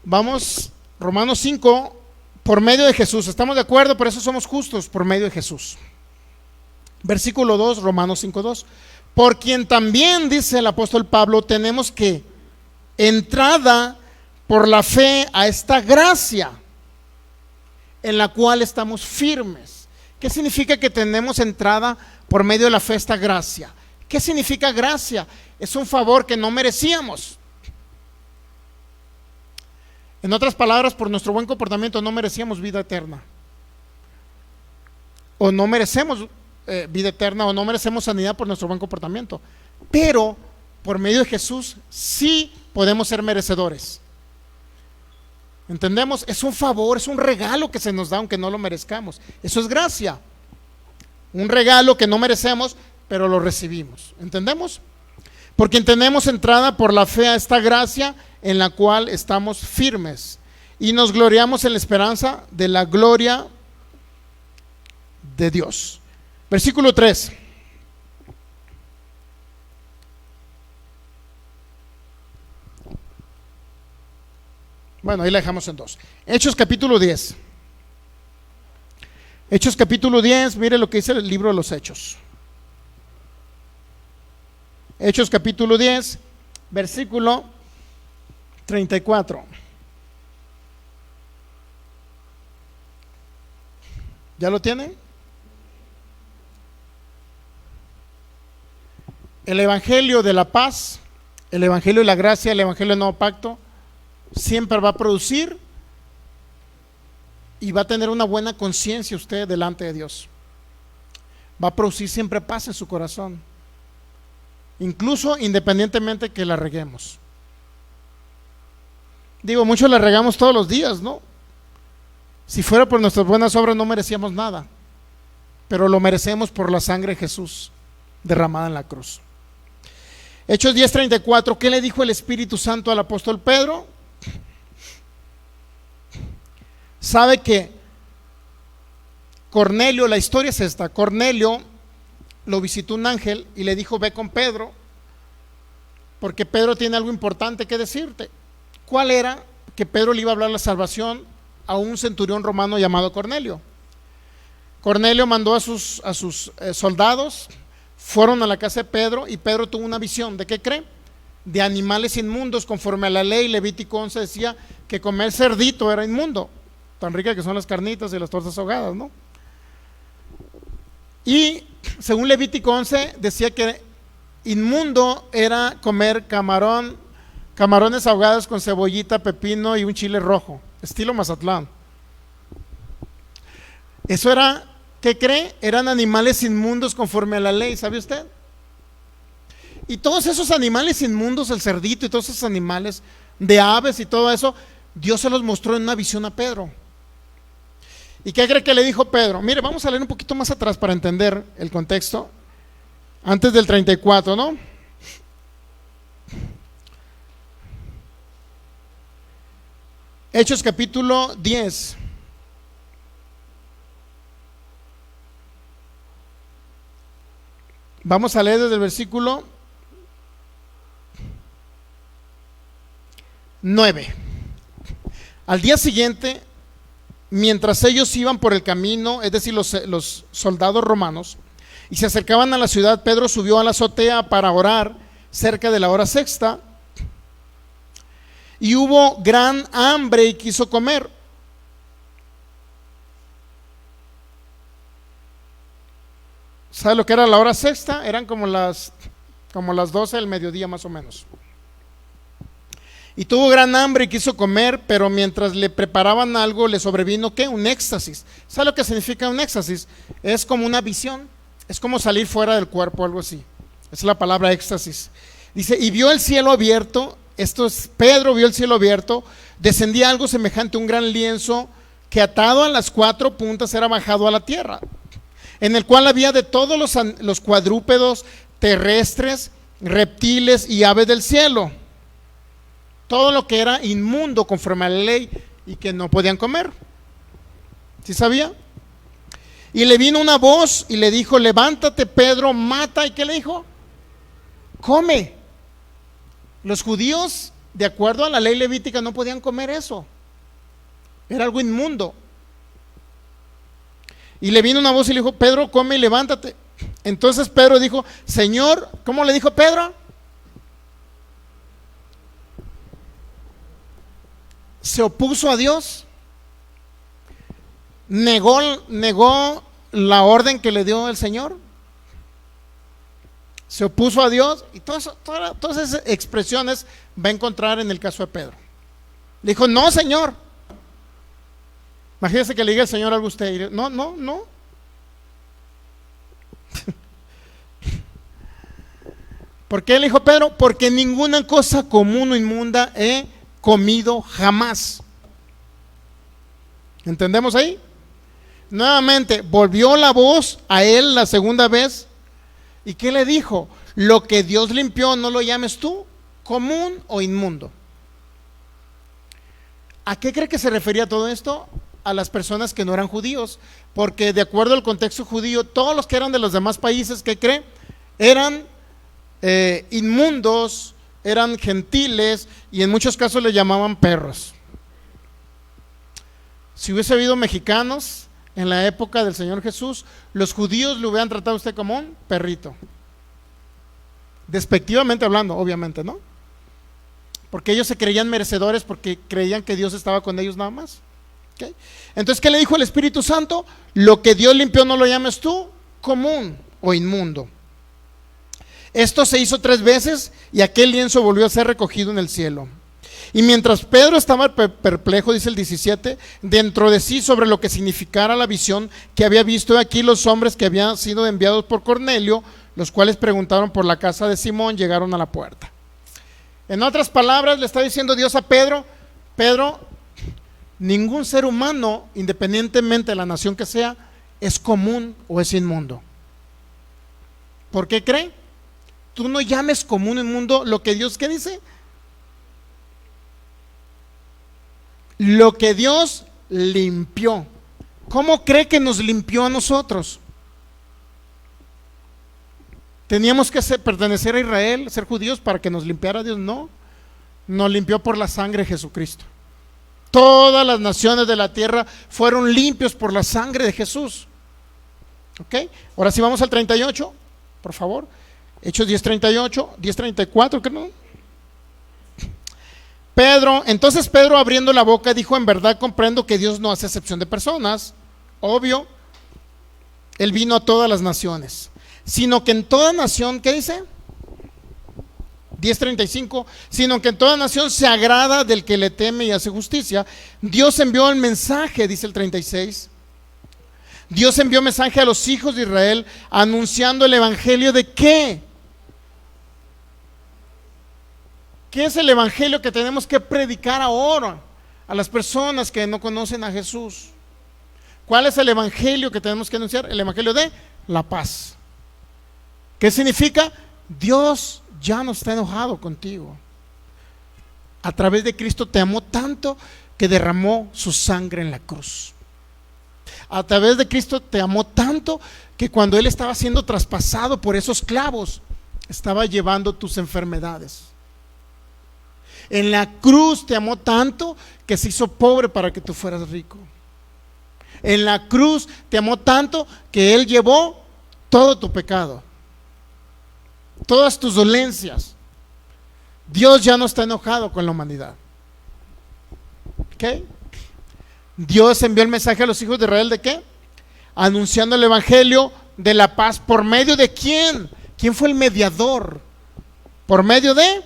vamos, Romanos 5, por medio de Jesús. ¿Estamos de acuerdo? Por eso somos justos, por medio de Jesús. Versículo 2, Romanos 5:2. Por quien también, dice el apóstol Pablo, tenemos que entrada por la fe a esta gracia en la cual estamos firmes. ¿Qué significa que tenemos entrada por medio de la fe a esta gracia? ¿Qué significa gracia? Es un favor que no merecíamos. En otras palabras, por nuestro buen comportamiento no merecíamos vida eterna. O no merecemos vida eterna, o no merecemos sanidad por nuestro buen comportamiento. Pero por medio de Jesús sí podemos ser merecedores. ¿Entendemos? Es un favor, es un regalo que se nos da aunque no lo merezcamos. Eso es gracia. Un regalo que no merecemos, pero lo recibimos. ¿Entendemos? Porque tenemos entrada por la fe a esta gracia en la cual estamos firmes y nos gloriamos en la esperanza de la gloria de Dios. Versículo 3. Bueno, ahí la dejamos en 2. Hechos capítulo 10. Hechos capítulo 10, mire lo que dice el libro de los Hechos. Hechos capítulo 10, versículo 34. ¿Ya lo tienen? El evangelio de la paz, el evangelio de la gracia, el evangelio del nuevo pacto siempre va a producir y va a tener una buena conciencia usted delante de Dios. Va a producir siempre paz en su corazón, incluso independientemente que la reguemos. Digo, muchos la regamos todos los días, ¿no? Si fuera por nuestras buenas obras no merecíamos nada, pero lo merecemos por la sangre de Jesús derramada en la cruz. Hechos 10:34, ¿qué le dijo el Espíritu Santo al apóstol Pedro? Sabe que Cornelio, la historia es esta: Cornelio lo visitó un ángel y le dijo: ve con Pedro, porque Pedro tiene algo importante que decirte. ¿Cuál era? Que Pedro le iba a hablar la salvación a un centurión romano llamado Cornelio. Cornelio mandó a sus soldados, fueron a la casa de Pedro y Pedro tuvo una visión. ¿De qué cree? De animales inmundos, conforme a la ley. Levítico 11 decía que comer cerdito era inmundo, tan ricas que son las carnitas y las tortas ahogadas, ¿no? Y según Levítico 11 decía que inmundo era comer camarones ahogados con cebollita, pepino y un chile rojo, estilo Mazatlán. Eso era, ¿qué cree? Eran animales inmundos conforme a la ley, ¿sabe usted? Y todos esos animales inmundos, el cerdito y todos esos animales de aves y todo eso, Dios se los mostró en una visión a Pedro. ¿Y qué cree que le dijo Pedro? Mire, vamos a leer un poquito más atrás para entender el contexto. Antes del 34, ¿no? Hechos capítulo 10. Vamos a leer desde el versículo 9. Al día siguiente, mientras ellos iban por el camino, es decir, los soldados romanos, y se acercaban a la ciudad, Pedro subió a la azotea para orar cerca de la hora sexta, y hubo gran hambre y quiso comer. ¿Sabe lo que era la hora sexta? Eran como las 12 del mediodía más o menos. Y tuvo gran hambre y quiso comer, pero mientras le preparaban algo le sobrevino ¿qué? Un éxtasis. ¿Sabe lo que significa un éxtasis? Es como una visión, es como salir fuera del cuerpo, algo así. Esa es la palabra éxtasis. Dice, y vio el cielo abierto, esto es, Pedro vio el cielo abierto, descendía algo semejante a un gran lienzo que atado a las 4 puntas era bajado a la tierra, en el cual había de todos los cuadrúpedos terrestres, reptiles y aves del cielo, todo lo que era inmundo conforme a la ley y que no podían comer. ¿Sí sabía? Y le vino una voz y le dijo, levántate Pedro, mata. ¿Y qué le dijo? Come. Los judíos, de acuerdo a la ley levítica, no podían comer eso. Era algo inmundo. Y le vino una voz y le dijo, Pedro, come y levántate. Entonces Pedro dijo, Señor, ¿cómo le dijo Pedro? Se opuso a Dios, negó la orden que le dio el Señor, se opuso a Dios, y todas esas expresiones va a encontrar en el caso de Pedro. Le dijo, no, Señor. Imagínese que le diga el Señor algo a usted y dice, no. ¿Por qué le dijo Pedro? Porque ninguna cosa común o inmunda he comido jamás. ¿Entendemos ahí? Nuevamente volvió la voz a él la segunda vez. ¿Y qué le dijo? Lo que Dios limpió no lo llames tú común o inmundo. ¿A qué cree que se refería todo esto? A las personas que no eran judíos, porque de acuerdo al contexto judío, todos los que eran de los demás países, ¿qué cree? Eran inmundos, eran gentiles y en muchos casos le llamaban perros. Si hubiese habido mexicanos en la época del Señor Jesús, los judíos lo hubieran tratado a usted como un perrito, despectivamente hablando, obviamente, ¿no? Porque ellos se creían merecedores, porque creían que Dios estaba con ellos nada más. ¿Okay? Entonces, ¿qué le dijo el Espíritu Santo? Lo que Dios limpió no lo llames tú común o inmundo. Esto se hizo 3 veces y aquel lienzo volvió a ser recogido en el cielo. Y mientras Pedro estaba perplejo, dice el 17, dentro de sí sobre lo que significara la visión que había visto, aquí los hombres que habían sido enviados por Cornelio, los cuales preguntaron por la casa de Simón, llegaron a la puerta. En otras palabras, le está diciendo Dios a Pedro, Pedro, ningún ser humano, independientemente de la nación que sea, es común o es inmundo. ¿Por qué cree? Tú no llames común o inmundo lo que Dios, ¿qué dice? Lo que Dios limpió. ¿Cómo cree que nos limpió a nosotros? ¿Teníamos que pertenecer a Israel, ser judíos para que nos limpiara Dios? No, nos limpió por la sangre de Jesucristo. Todas las naciones de la tierra fueron limpios por la sangre de Jesús. ¿Ok? Ahora sí vamos al 38, por favor. Hechos 10:38, 10:34, ¿qué no? Entonces Pedro abriendo la boca dijo, en verdad comprendo que Dios no hace excepción de personas. Obvio, Él vino a todas las naciones, sino que en toda nación, ¿qué dice? 10:35, sino que en toda nación se agrada del que le teme y hace justicia. Dios envió el mensaje, dice el 36. Dios envió mensaje a los hijos de Israel anunciando el evangelio de ¿qué? ¿Qué es el evangelio que tenemos que predicar ahora a las personas que no conocen a Jesús? ¿Cuál es el evangelio que tenemos que anunciar? El evangelio de la paz. ¿Qué significa? Dios ya no está enojado contigo. A través de Cristo te amó tanto que derramó su sangre en la cruz. A través de Cristo te amó tanto que cuando Él estaba siendo traspasado por esos clavos, estaba llevando tus enfermedades. En la cruz te amó tanto que se hizo pobre para que tú fueras rico. En la cruz te amó tanto que Él llevó todo tu pecado, todas tus dolencias. Dios ya no está enojado con la humanidad. ¿Ok? Dios envió el mensaje a los hijos de Israel ¿de qué? Anunciando el evangelio de la paz. ¿Por medio de quién? ¿Quién fue el mediador? Por medio de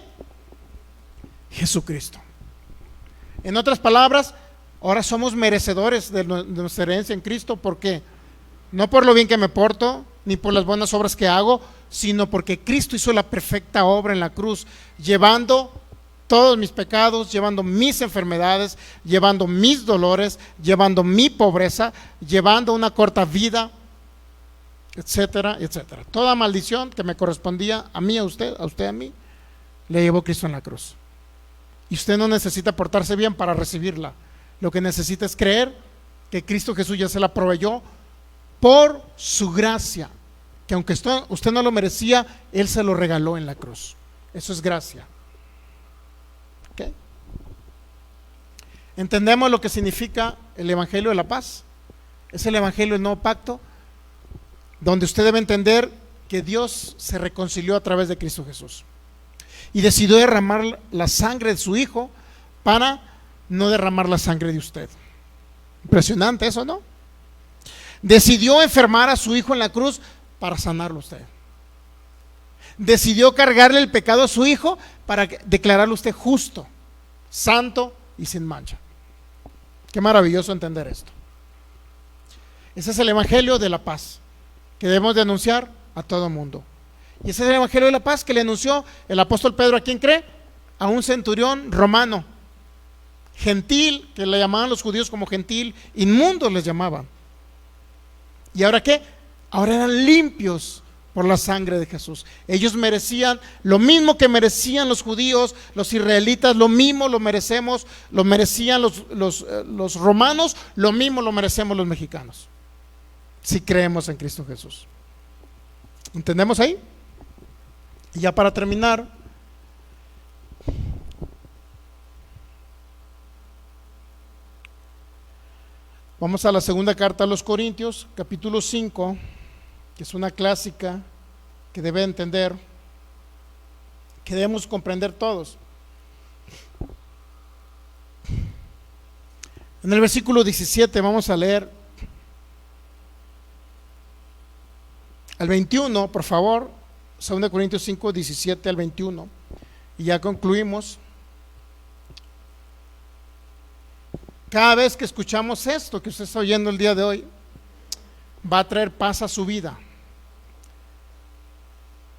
Jesucristo. En otras palabras, ahora somos merecedores de nuestra herencia en Cristo. ¿Por qué? No por lo bien que me porto, ni por las buenas obras que hago, sino porque Cristo hizo la perfecta obra en la cruz, llevando todos mis pecados, llevando mis enfermedades, llevando mis dolores, llevando mi pobreza, llevando una corta vida, etcétera, etcétera. Toda maldición que me correspondía a mí, a usted, a mí, le llevó Cristo en la cruz. Y usted no necesita portarse bien para recibirla. Lo que necesita es creer que Cristo Jesús ya se la proveyó por su gracia, que aunque usted no lo merecía, Él se lo regaló en la cruz. Eso es gracia. ¿Okay? ¿Entendemos lo que significa el Evangelio de la paz? Es el Evangelio del nuevo pacto, donde usted debe entender que Dios se reconcilió a través de Cristo Jesús y decidió derramar la sangre de su Hijo para no derramar la sangre de usted. Impresionante eso, ¿no? Decidió enfermar a su Hijo en la cruz para sanarlo usted. Decidió cargarle el pecado a su Hijo para declararlo usted justo, santo y sin mancha. Qué maravilloso entender esto. Ese es el Evangelio de la paz que debemos de anunciar a todo mundo. Y ese es el Evangelio de la paz que le anunció el apóstol Pedro. ¿A quién cree? A un centurión romano, gentil, que le llamaban los judíos como gentil, inmundos les llamaban. ¿Y ahora qué? Ahora eran limpios por la sangre de Jesús. Ellos merecían lo mismo que merecían los judíos, los israelitas, lo mismo lo merecemos, lo merecían los romanos, lo mismo lo merecemos los mexicanos, si creemos en Cristo Jesús. ¿Entendemos ahí? Y ya para terminar, vamos a la segunda carta a los Corintios, capítulo 5, que es una clásica que debe entender, que debemos comprender todos. En el versículo 17 vamos a leer al 21, por favor, 2 Corintios 5, 17 al 21, y ya concluimos. Cada vez que escuchamos esto que usted está oyendo el día de hoy, va a traer paz a su vida.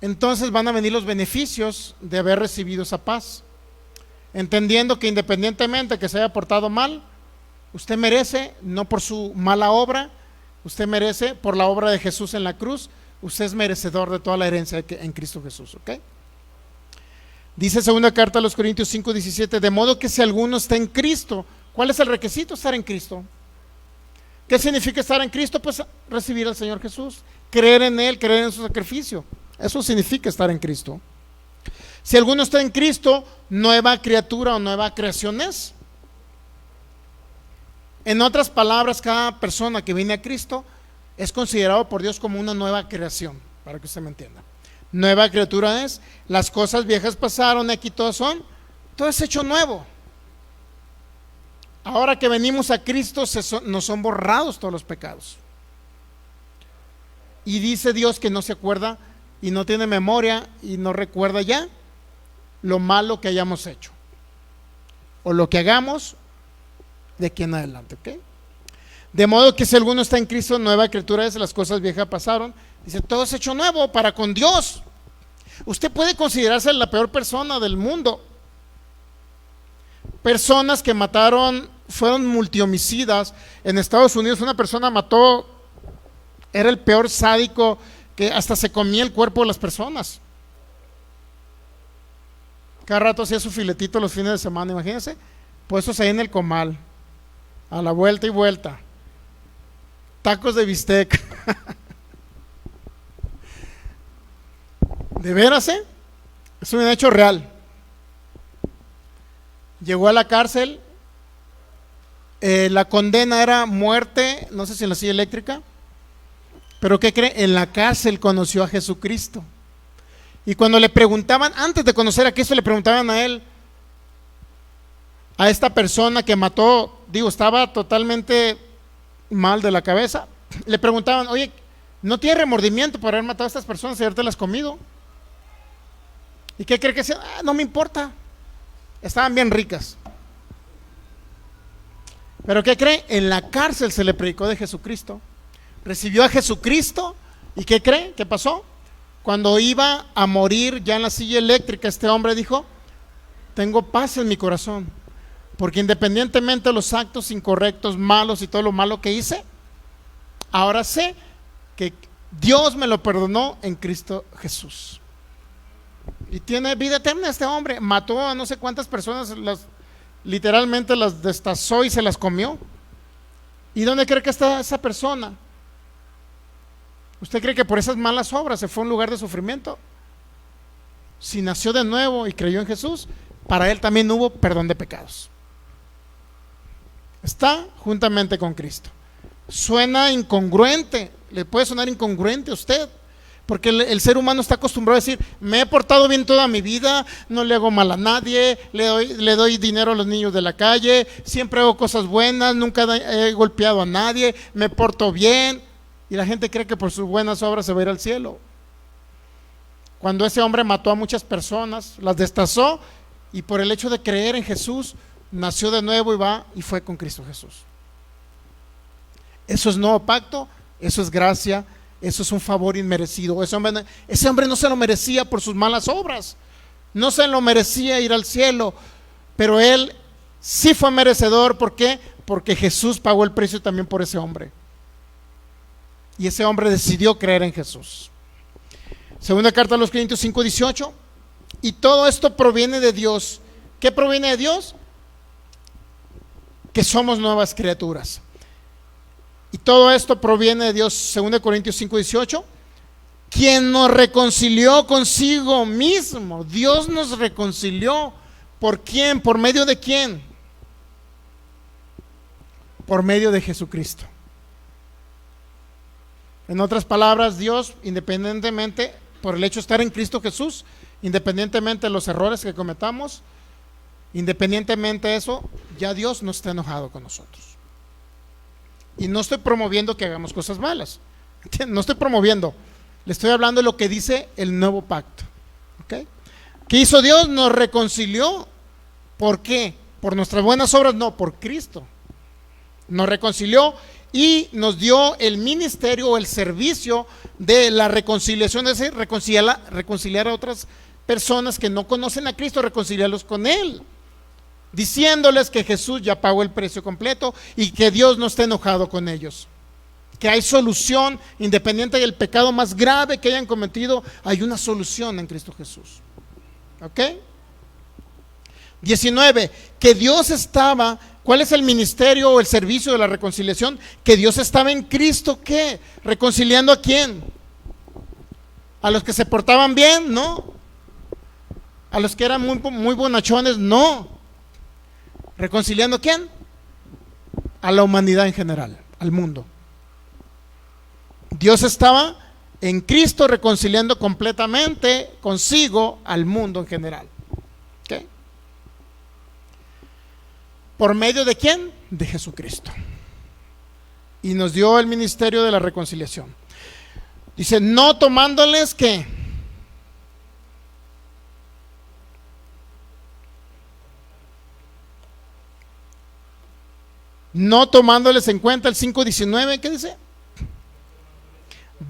Entonces van a venir los beneficios de haber recibido esa paz, entendiendo que independientemente que se haya portado mal, usted merece, no por su mala obra, usted merece por la obra de Jesús en la cruz. Usted es merecedor de toda la herencia en Cristo Jesús, ¿ok? Dice segunda carta a los Corintios 5, 17, de modo que si alguno está en Cristo, ¿cuál es el requisito? Estar en Cristo. ¿Qué significa estar en Cristo? Pues recibir al Señor Jesús, creer en Él, creer en su sacrificio. Eso significa estar en Cristo. Si alguno está en Cristo, nueva criatura o nueva creación es. En otras palabras, cada persona que viene a Cristo es considerado por Dios como una nueva creación, para que usted me entienda. Nueva criatura es, las cosas viejas pasaron, aquí todo es hecho nuevo. Ahora que venimos a Cristo, nos son borrados todos los pecados. Y dice Dios que no se acuerda y no tiene memoria y no recuerda ya lo malo que hayamos hecho o lo que hagamos de aquí en adelante, ¿ok? De modo que si alguno está en Cristo, nueva criatura es, las cosas viejas pasaron. Dice, todo es hecho nuevo para con Dios. Usted puede considerarse la peor persona del mundo. Personas que mataron, fueron multihomicidas. En Estados Unidos una persona mató, era el peor sádico, que hasta se comía el cuerpo de las personas. Cada rato hacía su filetito los fines de semana, imagínense, puestos ahí en el comal, a la vuelta y vuelta. Tacos de bistec. ¿De veras, Es un hecho real. Llegó a la cárcel, la condena era muerte, no sé si en la silla eléctrica, pero ¿qué cree? En la cárcel conoció a Jesucristo. Y cuando le preguntaban, antes de conocer a Cristo, le preguntaban a él, a esta persona que mató, estaba totalmente mal de la cabeza, le preguntaban, oye, no tiene remordimiento por haber matado a estas personas y habértelas comido. ¿Y qué cree que sea? No me importa, estaban bien ricas. Pero ¿qué cree? En la cárcel se le predicó de Jesucristo, recibió a Jesucristo. ¿Y qué cree? ¿Qué pasó? Cuando iba a morir ya en la silla eléctrica, este hombre dijo: tengo paz en mi corazón, porque independientemente de los actos incorrectos, malos y todo lo malo que hice, ahora sé que Dios me lo perdonó en Cristo Jesús. Y tiene vida eterna este hombre. Mató a no sé cuántas personas, literalmente las destazó y se las comió. ¿Y dónde cree que está esa persona? ¿Usted cree que por esas malas obras se fue a un lugar de sufrimiento? Si nació de nuevo y creyó en Jesús, para él también hubo perdón de pecados. Está juntamente con Cristo. Suena incongruente, le puede sonar incongruente a usted, porque el ser humano está acostumbrado a decir: me he portado bien toda mi vida, no le hago mal a nadie, le doy dinero a los niños de la calle, siempre hago cosas buenas, nunca he golpeado a nadie, me porto bien. Y la gente cree que por sus buenas obras se va a ir al cielo. Cuando ese hombre mató a muchas personas, las destazó, y por el hecho de creer en Jesús, nació de nuevo y fue con Cristo Jesús. Eso es nuevo pacto, eso es gracia, eso es un favor inmerecido. Ese hombre no se lo merecía por sus malas obras, no se lo merecía ir al cielo, pero él sí fue merecedor. ¿Por qué? Porque Jesús pagó el precio también por ese hombre, y ese hombre decidió creer en Jesús. Segunda carta a los Corintios 5:18. Y todo esto proviene de Dios. ¿Qué proviene de Dios? Que somos nuevas criaturas. Y todo esto proviene de Dios. 2 Corintios 5:18. Quien nos reconcilió consigo mismo. Dios nos reconcilió. ¿Por quién? ¿Por medio de quién? Por medio de Jesucristo. En otras palabras, Dios, independientemente, por el hecho de estar en Cristo Jesús, independientemente de los errores que cometamos, independientemente de eso, ya Dios no está enojado con nosotros. Y no estoy promoviendo que hagamos cosas malas, no estoy promoviendo, le estoy hablando de lo que dice el nuevo pacto. ¿Okay? ¿Qué hizo Dios? Nos reconcilió. ¿Por qué? ¿Por nuestras buenas obras? No, por Cristo. Nos reconcilió y nos dio el ministerio o el servicio de la reconciliación, es decir, reconciliar a otras personas que no conocen a Cristo, reconciliarlos con Él, diciéndoles que Jesús ya pagó el precio completo y que Dios no está enojado con ellos, que hay solución, independiente del pecado más grave que hayan cometido, hay una solución en Cristo Jesús. ¿Ok? 19, que Dios estaba. ¿Cuál es el ministerio o el servicio de la reconciliación? Que Dios estaba en Cristo, ¿qué? ¿Reconciliando a quién? ¿A los que se portaban bien? No. ¿A los que eran muy bonachones? No. ¿Reconciliando a quién? A la humanidad en general, al mundo. Dios estaba en Cristo reconciliando completamente consigo al mundo en general. ¿Ok? ¿Por medio de quién? De Jesucristo. Y nos dio el ministerio de la reconciliación. Dice, no tomándoles ¿qué? No tomándoles en cuenta el 5:19, ¿qué dice?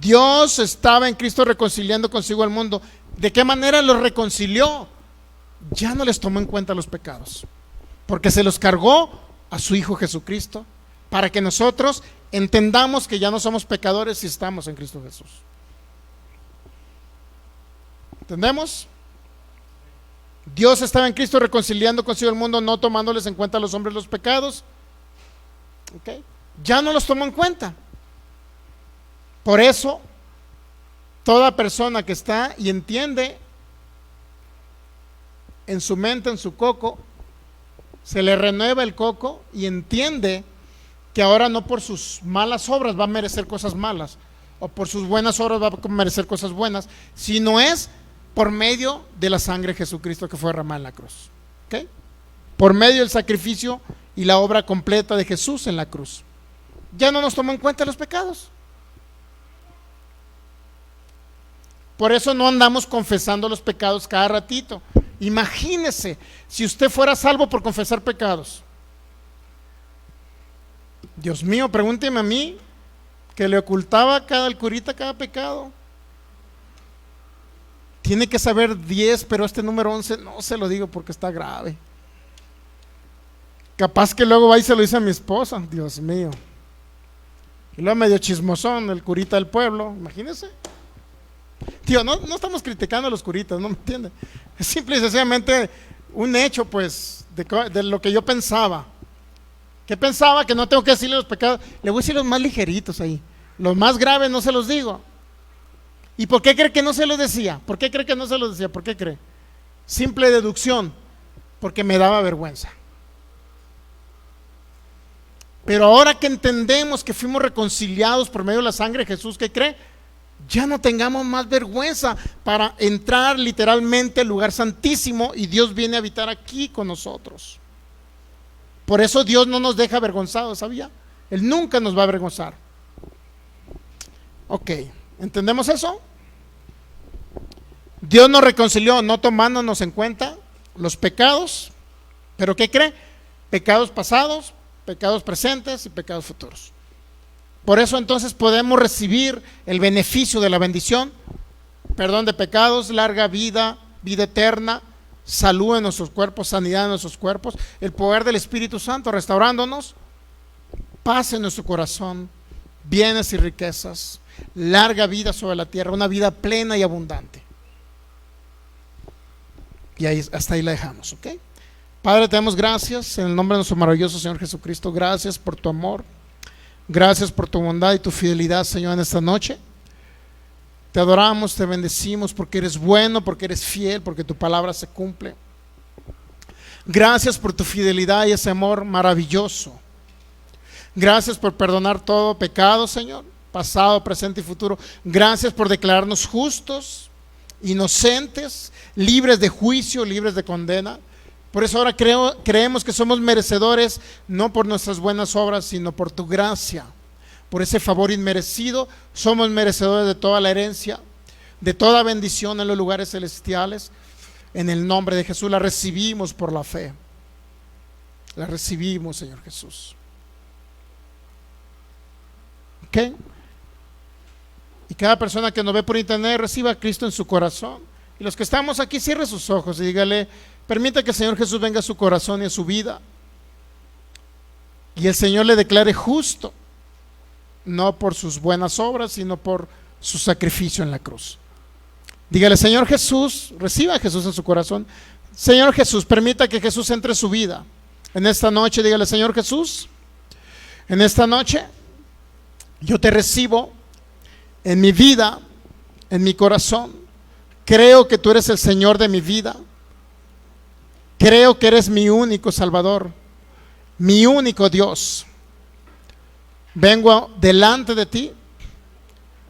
Dios estaba en Cristo reconciliando consigo al mundo. ¿De qué manera los reconcilió? Ya no les tomó en cuenta los pecados, porque se los cargó a su Hijo Jesucristo, para que nosotros entendamos que ya no somos pecadores si estamos en Cristo Jesús. ¿Entendemos? Dios estaba en Cristo reconciliando consigo el mundo, no tomándoles en cuenta a los hombres los pecados. ¿Okay? Ya no los tomó en cuenta. Por eso, toda persona que está y entiende en su mente, en su coco, se le renueva el coco y entiende que ahora no por sus malas obras va a merecer cosas malas, o por sus buenas obras va a merecer cosas buenas, sino es por medio de la sangre de Jesucristo que fue derramada en la cruz. ¿Okay? Por medio del sacrificio y la obra completa de Jesús en la cruz. Ya no nos toma en cuenta los pecados. Por eso no andamos confesando los pecados cada ratito. Imagínese si usted fuera salvo por confesar pecados. Dios mío, pregúnteme a mí, que le ocultaba al curita cada pecado. Tiene que saber 10, pero este número 11 no se lo digo porque está grave. Capaz que luego va y se lo dice a mi esposa. Dios mío. Y luego medio chismosón, el curita del pueblo, imagínese. Tío, no estamos criticando a los curitas, ¿no me entiende? Es simple y sencillamente un hecho, pues, de lo que yo pensaba. ¿Qué pensaba? Que no tengo que decirle los pecados. Le voy a decir los más ligeritos ahí. Los más graves no se los digo. ¿Y por qué cree que no se los decía? ¿Por qué cree que no se los decía? ¿Por qué cree? Simple deducción. Porque me daba vergüenza. Pero ahora que entendemos que fuimos reconciliados por medio de la sangre de Jesús, ¿qué cree? Ya no tengamos más vergüenza para entrar literalmente al lugar santísimo y Dios viene a habitar aquí con nosotros. Por eso Dios no nos deja avergonzados, ¿sabía? Él nunca nos va a avergonzar. Ok, ¿entendemos eso? Dios nos reconcilió no tomándonos en cuenta los pecados, pero ¿qué cree? Pecados pasados, pecados presentes y pecados futuros. Por eso entonces podemos recibir el beneficio de la bendición, perdón de pecados, larga vida, vida eterna, salud en nuestros cuerpos, sanidad en nuestros cuerpos, el poder del Espíritu Santo restaurándonos, paz en nuestro corazón, bienes y riquezas, larga vida sobre la tierra, una vida plena y abundante. Y ahí, hasta ahí la dejamos, ¿ok? Padre, te damos gracias en el nombre de nuestro maravilloso Señor Jesucristo. Gracias por tu amor, gracias por tu bondad y tu fidelidad, Señor, en esta noche. Te adoramos, te bendecimos porque eres bueno, porque eres fiel, porque tu palabra se cumple. Gracias por tu fidelidad y ese amor maravilloso. Gracias por perdonar todo pecado, Señor, pasado, presente y futuro. Gracias por declararnos justos, inocentes, libres de juicio, libres de condena. Por eso ahora creemos que somos merecedores, no por nuestras buenas obras, sino por tu gracia. Por ese favor inmerecido, somos merecedores de toda la herencia, de toda bendición en los lugares celestiales. En el nombre de Jesús la recibimos por la fe. La recibimos, Señor Jesús. ¿Ok? Y cada persona que nos ve por internet reciba a Cristo en su corazón. Y los que estamos aquí, cierre sus ojos y dígale: permita que el Señor Jesús venga a su corazón y a su vida. Y el Señor le declare justo, no por sus buenas obras, sino por su sacrificio en la cruz. Dígale: Señor Jesús, reciba a Jesús en su corazón. Señor Jesús, permita que Jesús entre en su vida. En esta noche, dígale: Señor Jesús, en esta noche yo te recibo en mi vida, en mi corazón. Creo que tú eres el Señor de mi vida. Creo que eres mi único Salvador, mi único Dios. Vengo delante de ti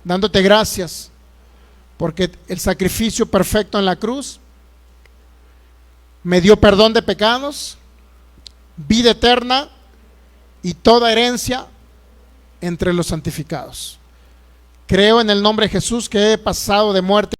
dándote gracias porque el sacrificio perfecto en la cruz me dio perdón de pecados, vida eterna y toda herencia entre los santificados. Creo en el nombre de Jesús que he pasado de muerte